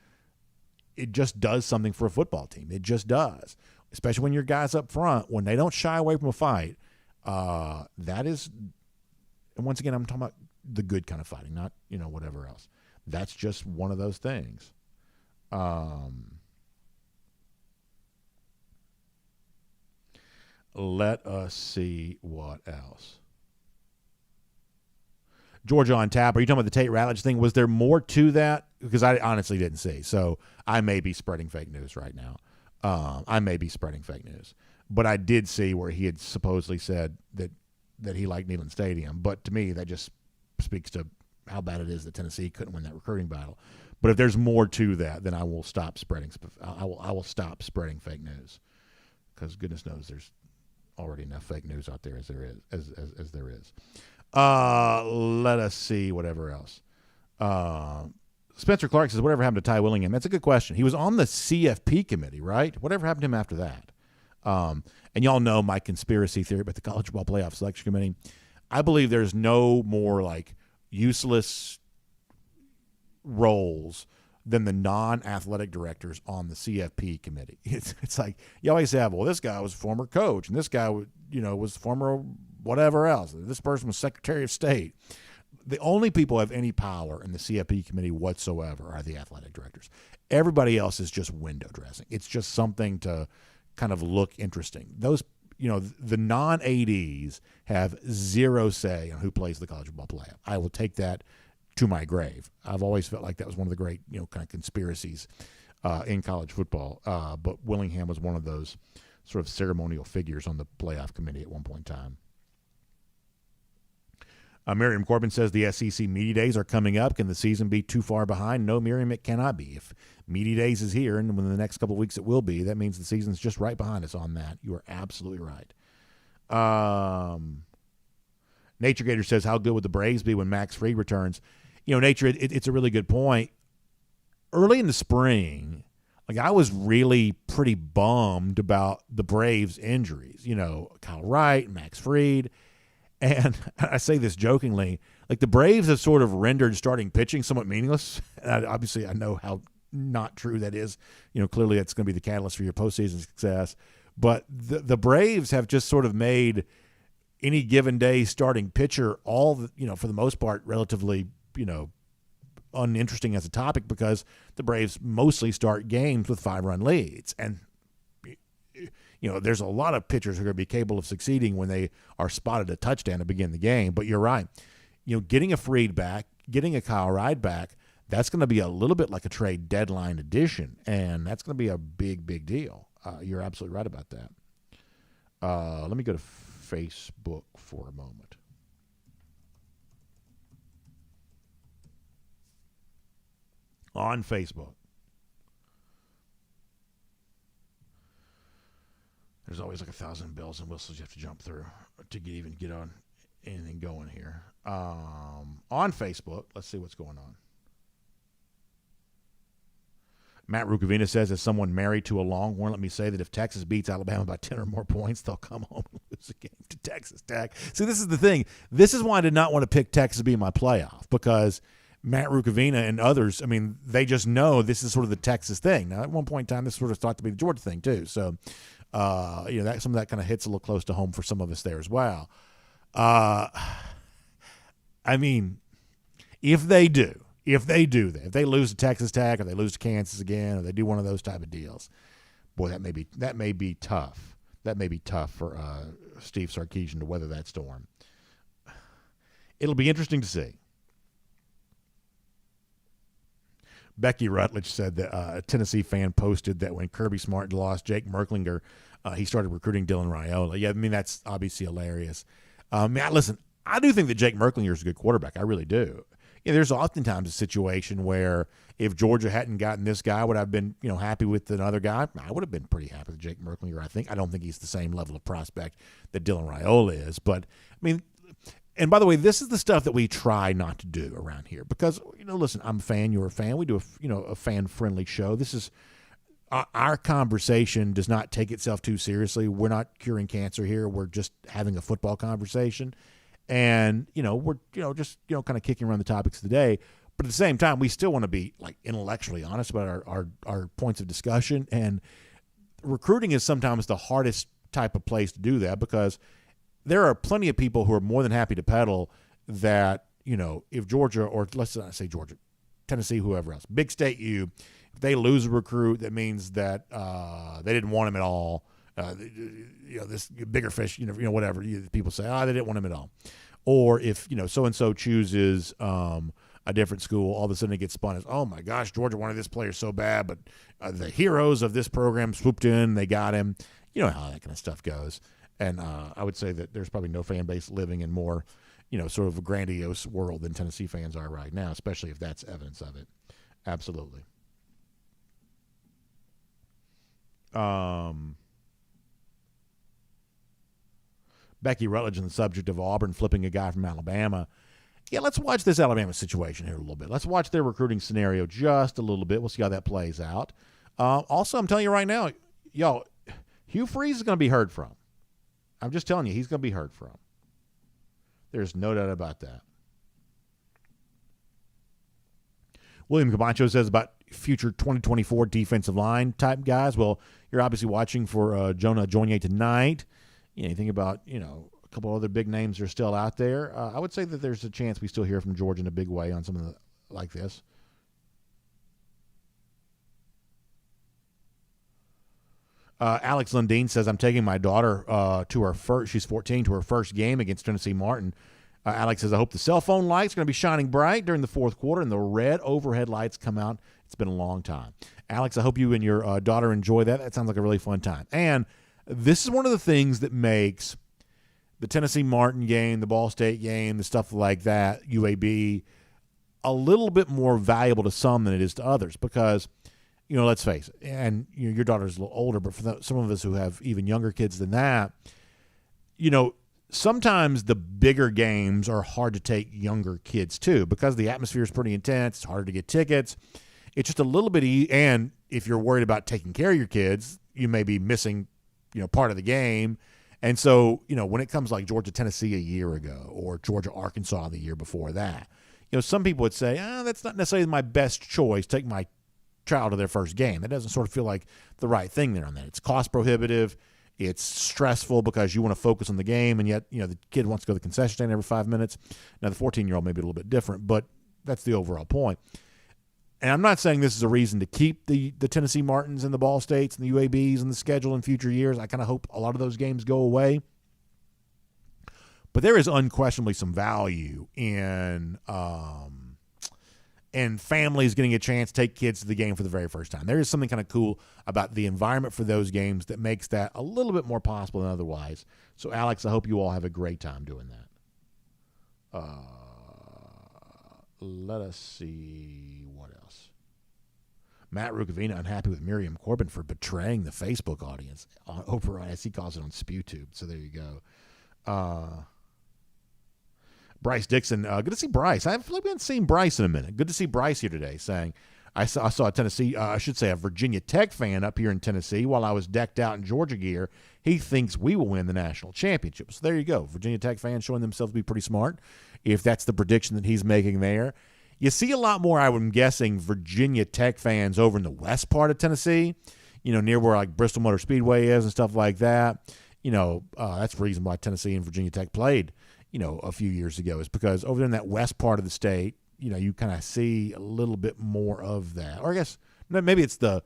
does something for a football team. It just does. Especially when your guys up front, when they don't shy away from a fight, that is, and once again, I'm talking about the good kind of fighting, not, whatever else. That's just one of those things. Let us see what else. Georgia on tap. Are you talking about the Tate Ratledge thing? Was there more to that? Because I honestly didn't see. So I may be spreading fake news right now. But I did see where he had supposedly said that he liked Neyland Stadium. But to me, that just speaks to how bad it is that Tennessee couldn't win that recruiting battle. But if there's more to that, then I will stop spreading. I will stop spreading fake news, because goodness knows there's already enough fake news out there as there is. Let us see whatever else. Spencer Clark says, whatever happened to Ty Willingham? That's a good question. He was on the CFP committee, right? Whatever happened to him after that? And y'all know my conspiracy theory about the College Football Playoff Selection Committee. I believe there's no more like useless roles than the non-athletic directors on the CFP committee. It's like you always have, well, this guy was a former coach, and this guy, was former whatever else. This person was Secretary of State. The only people who have any power in the CFP committee whatsoever are the athletic directors. Everybody else is just window dressing. It's just something to kind of look interesting. Those, the non-ADs have zero say on who plays the college football playoff. I will take that to my grave. I've always felt like that was one of the great, kind of conspiracies in college football. But Willingham was one of those sort of ceremonial figures on the playoff committee at one point in time. Miriam Corbin says the SEC Media Days are coming up. Can the season be too far behind? No, Miriam, it cannot be. If Media Days is here, and within the next couple of weeks it will be, that means the season's just right behind us on that. You are absolutely right. Nature Gator says, how good would the Braves be when Max Fried returns? Nature, it's a really good point. Early in the spring, I was really pretty bummed about the Braves' injuries. Kyle Wright, Max Fried. And I say this jokingly, the Braves have sort of rendered starting pitching somewhat meaningless. And obviously, I know how not true that is. Clearly that's going to be the catalyst for your postseason success. But the Braves have just sort of made any given day starting pitcher for the most part, relatively, uninteresting as a topic because the Braves mostly start games with 5-run leads. And there's a lot of pitchers who are going to be capable of succeeding when they are spotted a touchdown to begin the game. But you're right. Getting a Fried back, getting a Kyle Wright back, that's going to be a little bit like a trade deadline addition, and that's going to be a big, big deal. You're absolutely right about that. Let me go to Facebook for a moment. On Facebook. There's always 1,000 bells and whistles you have to jump through to get on anything going here. On Facebook, let's see what's going on. Matt Rukavina says, as someone married to a Longhorn, let me say that if Texas beats Alabama by 10 or more points, they'll come home and lose a game to Texas Tech. See, this is the thing. This is why I did not want to pick Texas to be in my playoff, because Matt Rukavina and others, they just know this is sort of the Texas thing. Now, at one point in time, this sort of thought to be the Georgia thing, too. So, that some of that kind of hits a little close to home for some of us there as well. If they do that, if they lose to Texas Tech or they lose to Kansas again or they do one of those type of deals, boy, that may be tough. That may be tough for Steve Sarkisian to weather that storm. It'll be interesting to see. Becky Rutledge said that a Tennessee fan posted that when Kirby Smart lost Jake Merklinger, he started recruiting Dylan Raiola. Yeah, that's obviously hilarious. Listen, I do think that Jake Merklinger is a good quarterback. I really do. There's oftentimes a situation where if Georgia hadn't gotten this guy, would I have been happy with another guy? I would have been pretty happy with Jake Merklinger, I think. I don't think he's the same level of prospect that Dylan Raiola is. But, and by the way, this is the stuff that we try not to do around here because, listen, I'm a fan, you're a fan. We do a fan-friendly show. This is our conversation does not take itself too seriously. We're not curing cancer here. We're just having a football conversation. And, we're, just, kind of kicking around the topics of the day. But at the same time, we still want to be, intellectually honest about our points of discussion. And recruiting is sometimes the hardest type of place to do that because there are plenty of people who are more than happy to peddle that, if Georgia or let's not say Georgia, Tennessee, whoever else, big state U, if they lose a recruit, that means that they didn't want him at all. This bigger fish, whatever people say, they didn't want him at all. Or if, so-and-so chooses a different school, all of a sudden it gets spun as, oh my gosh, Georgia wanted this player so bad, but the heroes of this program swooped in, they got him. You know how that kind of stuff goes. And I would say that there's probably no fan base living in more, sort of a grandiose world than Tennessee fans are right now, especially if that's evidence of it. Absolutely. Becky Rutledge on the subject of Auburn flipping a guy from Alabama. let's watch this Alabama situation here a little bit. Let's watch their recruiting scenario just a little bit. We'll see how that plays out. Also, I'm telling you right now, y'all, Hugh Freeze is going to be heard from. I'm just telling you, he's going to be heard from. There's no doubt about that. William Camacho says about future 2024 defensive line type guys. Well, you're obviously watching for Jonah-Ajonye tonight. You think about, a couple other big names are still out there. I would say that there's a chance we still hear from Georgia in a big way on something like this. Alex Lundeen says, I'm taking my daughter to her first, she's 14, to her first game against Tennessee Martin. Alex says, I hope the cell phone light's going to be shining bright during the fourth quarter and the red overhead lights come out. It's been a long time. Alex, I hope you and your daughter enjoy that. That sounds like a really fun time. And this is one of the things that makes the Tennessee Martin game, the Ball State game, the stuff like that, UAB, a little bit more valuable to some than it is to others because, let's face it, and your daughter's a little older, but for some of us who have even younger kids than that, sometimes the bigger games are hard to take younger kids to because the atmosphere is pretty intense. It's harder to get tickets. It's just a little bit and if you're worried about taking care of your kids, you may be missing, part of the game. And so, when it comes like Georgia, Tennessee a year ago or Georgia, Arkansas the year before that, some people would say, that's not necessarily my best choice. Take my child to their first game. That doesn't sort of feel like the right thing there on that. It's cost prohibitive. It's stressful because you want to focus on the game, and yet, the kid wants to go to the concession stand every 5 minutes. Now, the 14-year-old may be a little bit different, but that's the overall point. And I'm not saying this is a reason to keep the Tennessee Martins and the Ball States and the UABs in the schedule in future years. I kind of hope a lot of those games go away. But there is unquestionably some value in families getting a chance to take kids to the game for the very first time. There is something kind of cool about the environment for those games that makes that a little bit more possible than otherwise. So, Alex, I hope you all have a great time doing that. Let us see what else. Matt Rukavina unhappy with Miriam Corbin for betraying the Facebook audience over, as he calls it, on SpewTube. So there you go. Bryce Dixon, good to see Bryce. I feel like we haven't seen Bryce in a minute. Good to see Bryce here today saying, I saw a Tennessee, I should say a Virginia Tech fan up here in Tennessee while I was decked out in Georgia gear. He thinks we will win the national championship. So there you go. Virginia Tech fans showing themselves to be pretty smart if that's the prediction that he's making there. You see a lot more, I'm guessing, Virginia Tech fans over in the west part of Tennessee, near where like Bristol Motor Speedway is and stuff like that. That's the reason why Tennessee and Virginia Tech played, a few years ago, is because over there in that west part of the state, you kind of see a little bit more of that. Or I guess maybe it's not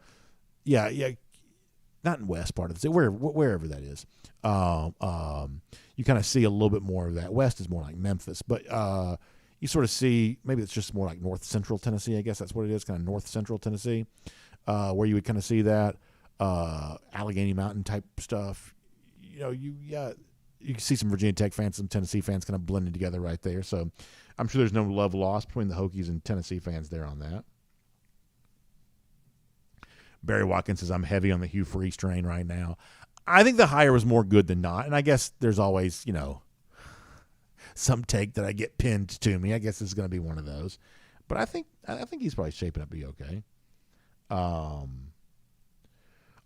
in west part of the state, wherever that is. You kind of see a little bit more of that. West is more like Memphis, but you sort of see maybe it's just more like north central Tennessee. I guess that's what it is, kind of north central Tennessee, where you would kind of see that Allegheny Mountain type stuff. You can see some Virginia Tech fans, some Tennessee fans kind of blending together right there. So I'm sure there's no love lost between the Hokies and Tennessee fans there on that. Barry Watkins says, I'm heavy on the Hugh Freeze train right now. I think the hire was more good than not. And I guess there's always, some take that I get pinned to me. I guess it's going to be one of those. But I think he's probably shaping up to be okay.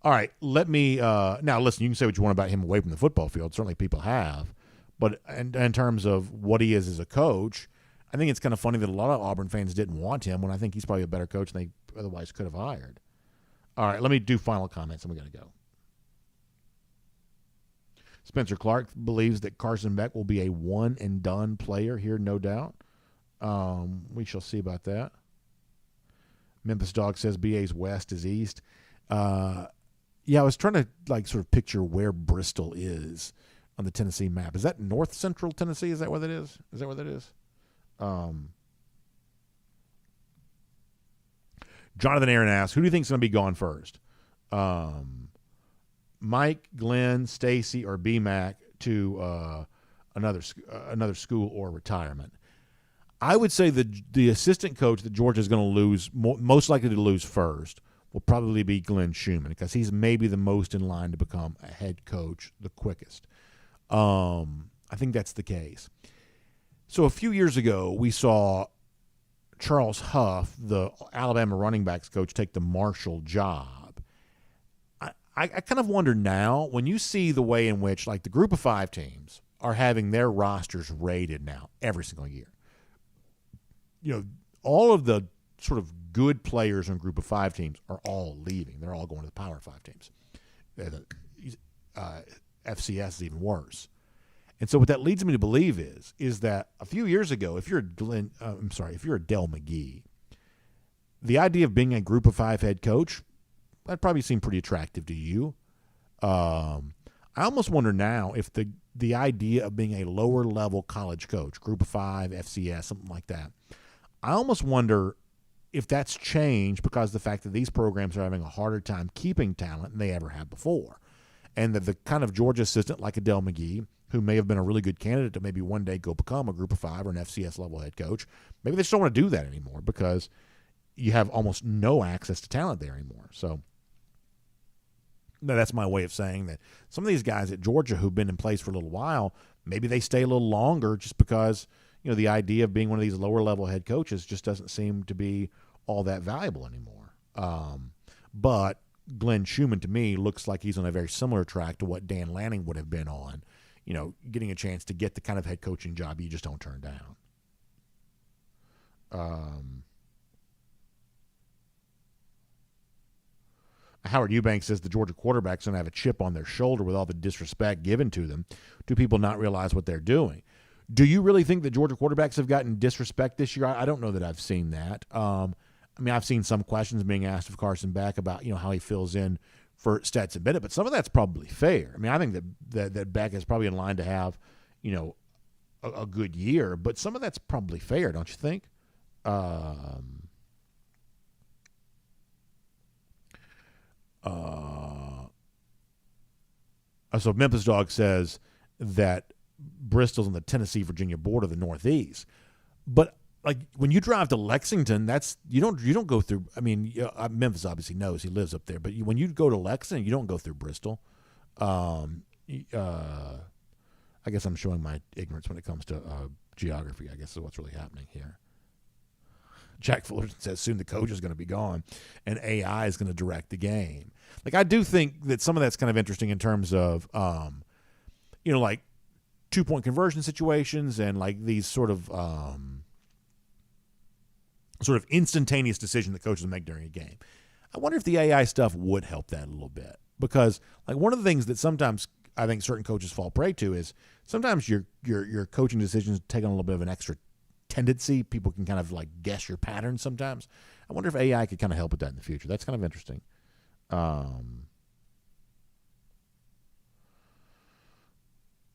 All right, let me now listen, you can say what you want about him away from the football field. Certainly people have. But in terms of what he is as a coach, I think it's kind of funny that a lot of Auburn fans didn't want him when I think he's probably a better coach than they otherwise could have hired. All right, let me do final comments, and we got to go. Spencer Clark believes that Carson Beck will be a one-and-done player here, no doubt. We shall see about that. Memphis Dog says BA's west is east. Yeah, I was trying to sort of picture where Bristol is on the Tennessee map. Is that north central Tennessee? Is that what that is? Is that what that is? Jonathan Aaron asks, who do you think is going to be gone first? Mike, Glenn, Stacy, or BMAC to another school or retirement? I would say the assistant coach that Georgia is going to lose, most likely to lose first, will probably be Glenn Schumann because he's maybe the most in line to become a head coach the quickest. I think that's the case. So a few years ago, we saw Charles Huff, the Alabama running backs coach, take the Marshall job. I kind of wonder now, when you see the way in which, like, the group of 5 teams are having their rosters rated now every single year. You know, all of the sort of good players in group of 5 teams are all leaving. They're all going to the Power 5 teams. FCS is even worse. And so what that leads me to believe is that a few years ago, if you're a Del McGee, the idea of being a group of 5 head coach, that probably seemed pretty attractive to you. I almost wonder now if the idea of being a lower level college coach, group of 5, FCS, something like that, I almost wonder if that's changed because of the fact that these programs are having a harder time keeping talent than they ever have before. And that the kind of Georgia assistant like a Del McGee, who may have been a really good candidate to maybe one day go become a group of 5 or an FCS level head coach, maybe they just don't want to do that anymore because you have almost no access to talent there anymore. So that's my way of saying that some of these guys at Georgia who've been in place for a little while, maybe they stay a little longer just because, you know, the idea of being one of these lower level head coaches just doesn't seem to be all that valuable anymore. But Glenn Schumann, to me, looks like he's on a very similar track to what Dan Lanning would have been on, you know, getting a chance to get the kind of head coaching job you just don't turn down. Howard Eubanks says the Georgia quarterbacks don't have a chip on their shoulder with all the disrespect given to them. Do people not realize what they're doing? Do you really think that Georgia quarterbacks have gotten disrespect this year? I don't know that I've seen that. I mean, I've seen some questions being asked of Carson Beck about, you know, how he fills in for Stetson Bennett, but some of that's probably fair. I mean, I think that Beck is probably in line to have, you know, a good year, but some of that's probably fair, don't you think? So Memphis Dog says that Bristol's on the Tennessee-Virginia border of the Northeast, but like when you drive to Lexington, that's you don't go through. I mean, Memphis obviously knows he lives up there, but when you go to Lexington, you don't go through Bristol. I guess I'm showing my ignorance when it comes to geography. I guess is what's really happening here. Jack Fullerton says soon the coach is going to be gone and AI is going to direct the game. Like, I do think that some of that's kind of interesting in terms of, you know, like 2-point conversion situations and like these sort of instantaneous decision that coaches make during a game. I wonder if the AI stuff would help that a little bit because like one of the things that sometimes I think certain coaches fall prey to is sometimes your coaching decisions take on a little bit of an extra tendency. People can kind of like guess your patterns sometimes. I wonder if AI could kind of help with that in the future. That's kind of interesting. All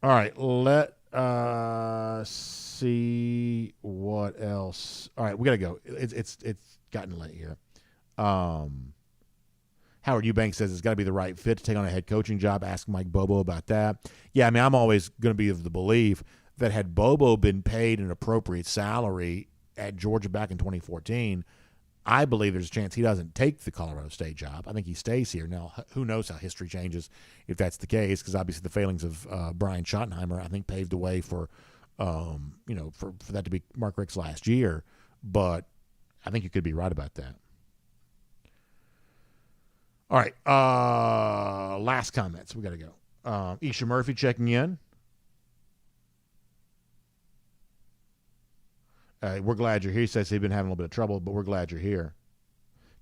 right, let see what else. All right, we gotta go. It's gotten late here. Howard Eubanks says it's got to be the right fit to take on a head coaching job. Ask Mike Bobo about that. Yeah, I mean, I'm always going to be of the belief that had Bobo been paid an appropriate salary at Georgia back in 2014, I believe there's a chance he doesn't take the Colorado State job. I think he stays here. Now, who knows how history changes if that's the case, because obviously the failings of Brian Schottenheimer, I think, paved the way for, for that to be Mark Richt's last year. But I think you could be right about that. All right, last comments. We got to go. Isha Murphy checking in. We're glad you're here. He says he's been having a little bit of trouble, but we're glad you're here.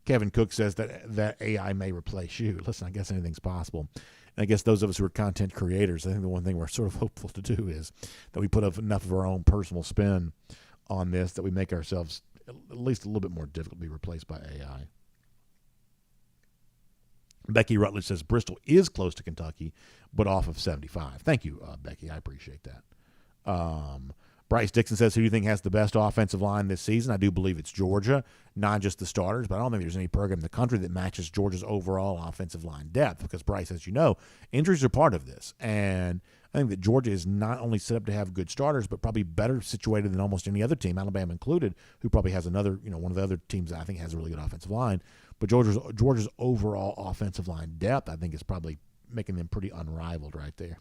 Kevin Cook says that AI may replace you. Listen, I guess anything's possible. And I guess those of us who are content creators, I think the one thing we're sort of hopeful to do is that we put up enough of our own personal spin on this that we make ourselves at least a little bit more difficult to be replaced by AI. Becky Rutledge says Bristol is close to Kentucky, but off of 75. Thank you, Becky. I appreciate that. Bryce Dixon says, who do you think has the best offensive line this season? I do believe it's Georgia, not just the starters, but I don't think there's any program in the country that matches Georgia's overall offensive line depth because, Bryce, as you know, injuries are part of this. And I think that Georgia is not only set up to have good starters, but probably better situated than almost any other team, Alabama included, who probably has another, one of the other teams that I think has a really good offensive line. But Georgia's overall offensive line depth, I think, is probably making them pretty unrivaled right there.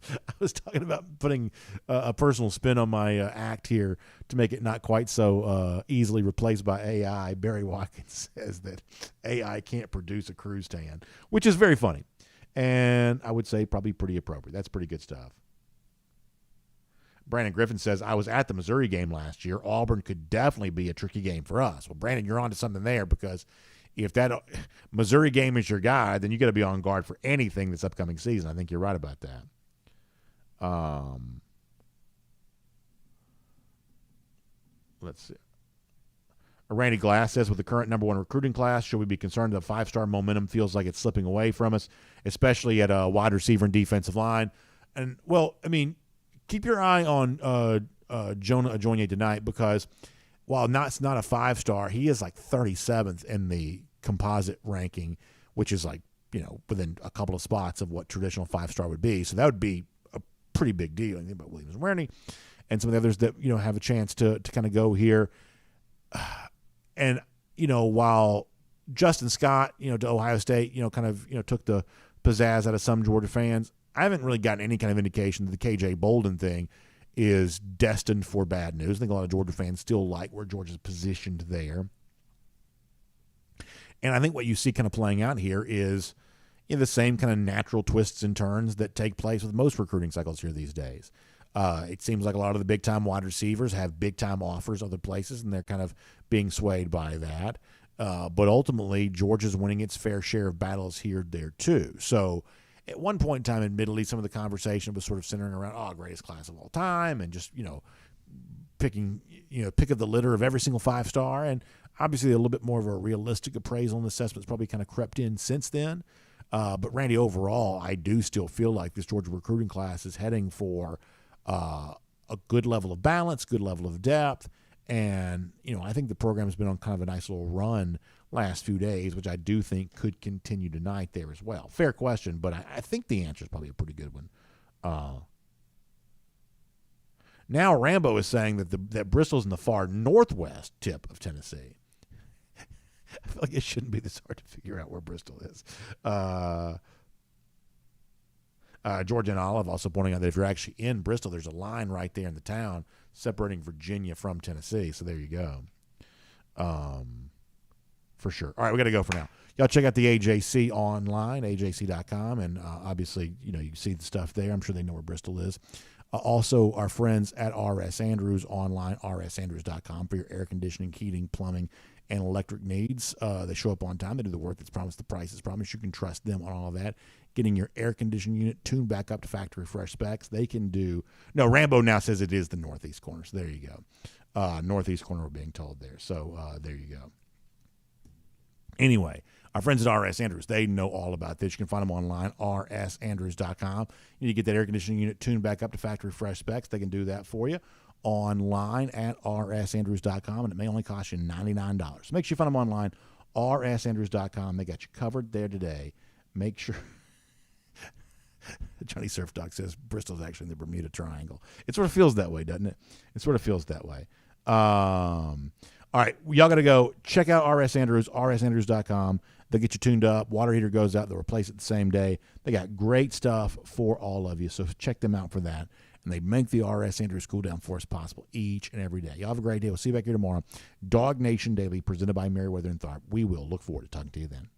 I was talking about putting a personal spin on my act here to make it not quite so easily replaced by AI. Barry Watkins says that AI can't produce a cruise tan, which is very funny. And I would say probably pretty appropriate. That's pretty good stuff. Brandon Griffin says, I was at the Missouri game last year. Auburn could definitely be a tricky game for us. Well, Brandon, you're on to something there, because if that Missouri game is your guy, then you got to be on guard for anything this upcoming season. I think you're right about that. Let's see. Randy Glass says, with the current number one recruiting class, should we be concerned that five-star momentum feels like it's slipping away from us, especially at a wide receiver and defensive line? And, well, I mean, keep your eye on Jonah-Ajonye tonight, because while it's not a five-star, he is like 37th in the composite ranking, which is like, within a couple of spots of what traditional five-star would be. So that would be a pretty big deal. I think about Williams and Wernie and some of the others that, have a chance to kind of go here. And, while Justin Scott, to Ohio State, kind of, took the pizzazz out of some Georgia fans, I haven't really gotten any kind of indication that the KJ Bolden thing is destined for bad news. I think a lot of Georgia fans still like where Georgia's positioned there. And I think what you see kind of playing out here is the same kind of natural twists and turns that take place with most recruiting cycles here these days. It seems like a lot of the big-time wide receivers have big-time offers other places, and they're kind of being swayed by that. But ultimately, Georgia's winning its fair share of battles here, there, too. So at one point in time, admittedly, some of the conversation was sort of centering around, greatest class of all time, and just, picking, pick of the litter of every single five-star. And obviously a little bit more of a realistic appraisal and assessment's probably kind of crept in since then. But Randy, overall, I do still feel like this Georgia recruiting class is heading for a good level of balance, good level of depth. And, I think the program has been on kind of a nice little run last few days, which I do think could continue tonight there as well. Fair question, but I think the answer is probably a pretty good one. Now Rambo is saying that Bristol's in the far northwest tip of Tennessee. I feel like it shouldn't be this hard to figure out where Bristol is. Georgia and Olive also pointing out that if you're actually in Bristol, there's a line right there in the town separating Virginia from Tennessee. So there you go. For sure. All right, we got to go for now. Y'all check out the AJC online, ajc.com, and obviously, you can see the stuff there. I'm sure they know where Bristol is. Also, our friends at RS Andrews online, rsandrews.com, for your air conditioning, heating, plumbing, and electric needs. They show up on time. They do the work that's promised. The price is promised. You can trust them on all of that. Getting your air conditioning unit tuned back up to factory fresh specs. They can do. No, Rambo now says it is the northeast corner. So there you go. Northeast corner, we're being told there. So there you go. Anyway, our friends at RS Andrews, they know all about this. You can find them online, rsandrews.com. You need to get that air conditioning unit tuned back up to factory fresh specs. They can do that for you online at rsandrews.com, and it may only cost you $99. So make sure you find them online, rsandrews.com. They got you covered there today. Make sure. Johnny Surf Dog says Bristol's actually in the Bermuda Triangle. It sort of feels that way, doesn't it? It sort of feels that way. All right, y'all got to go check out RS Andrews, rsandrews.com. They'll get you tuned up. Water heater goes out. They'll replace it the same day. They got great stuff for all of you, so check them out for that. And they make the RS Andrews cool down for us possible each and every day. Y'all have a great day. We'll see you back here tomorrow. DawgNation Daily, presented by Meriwether and Tharp. We will look forward to talking to you then.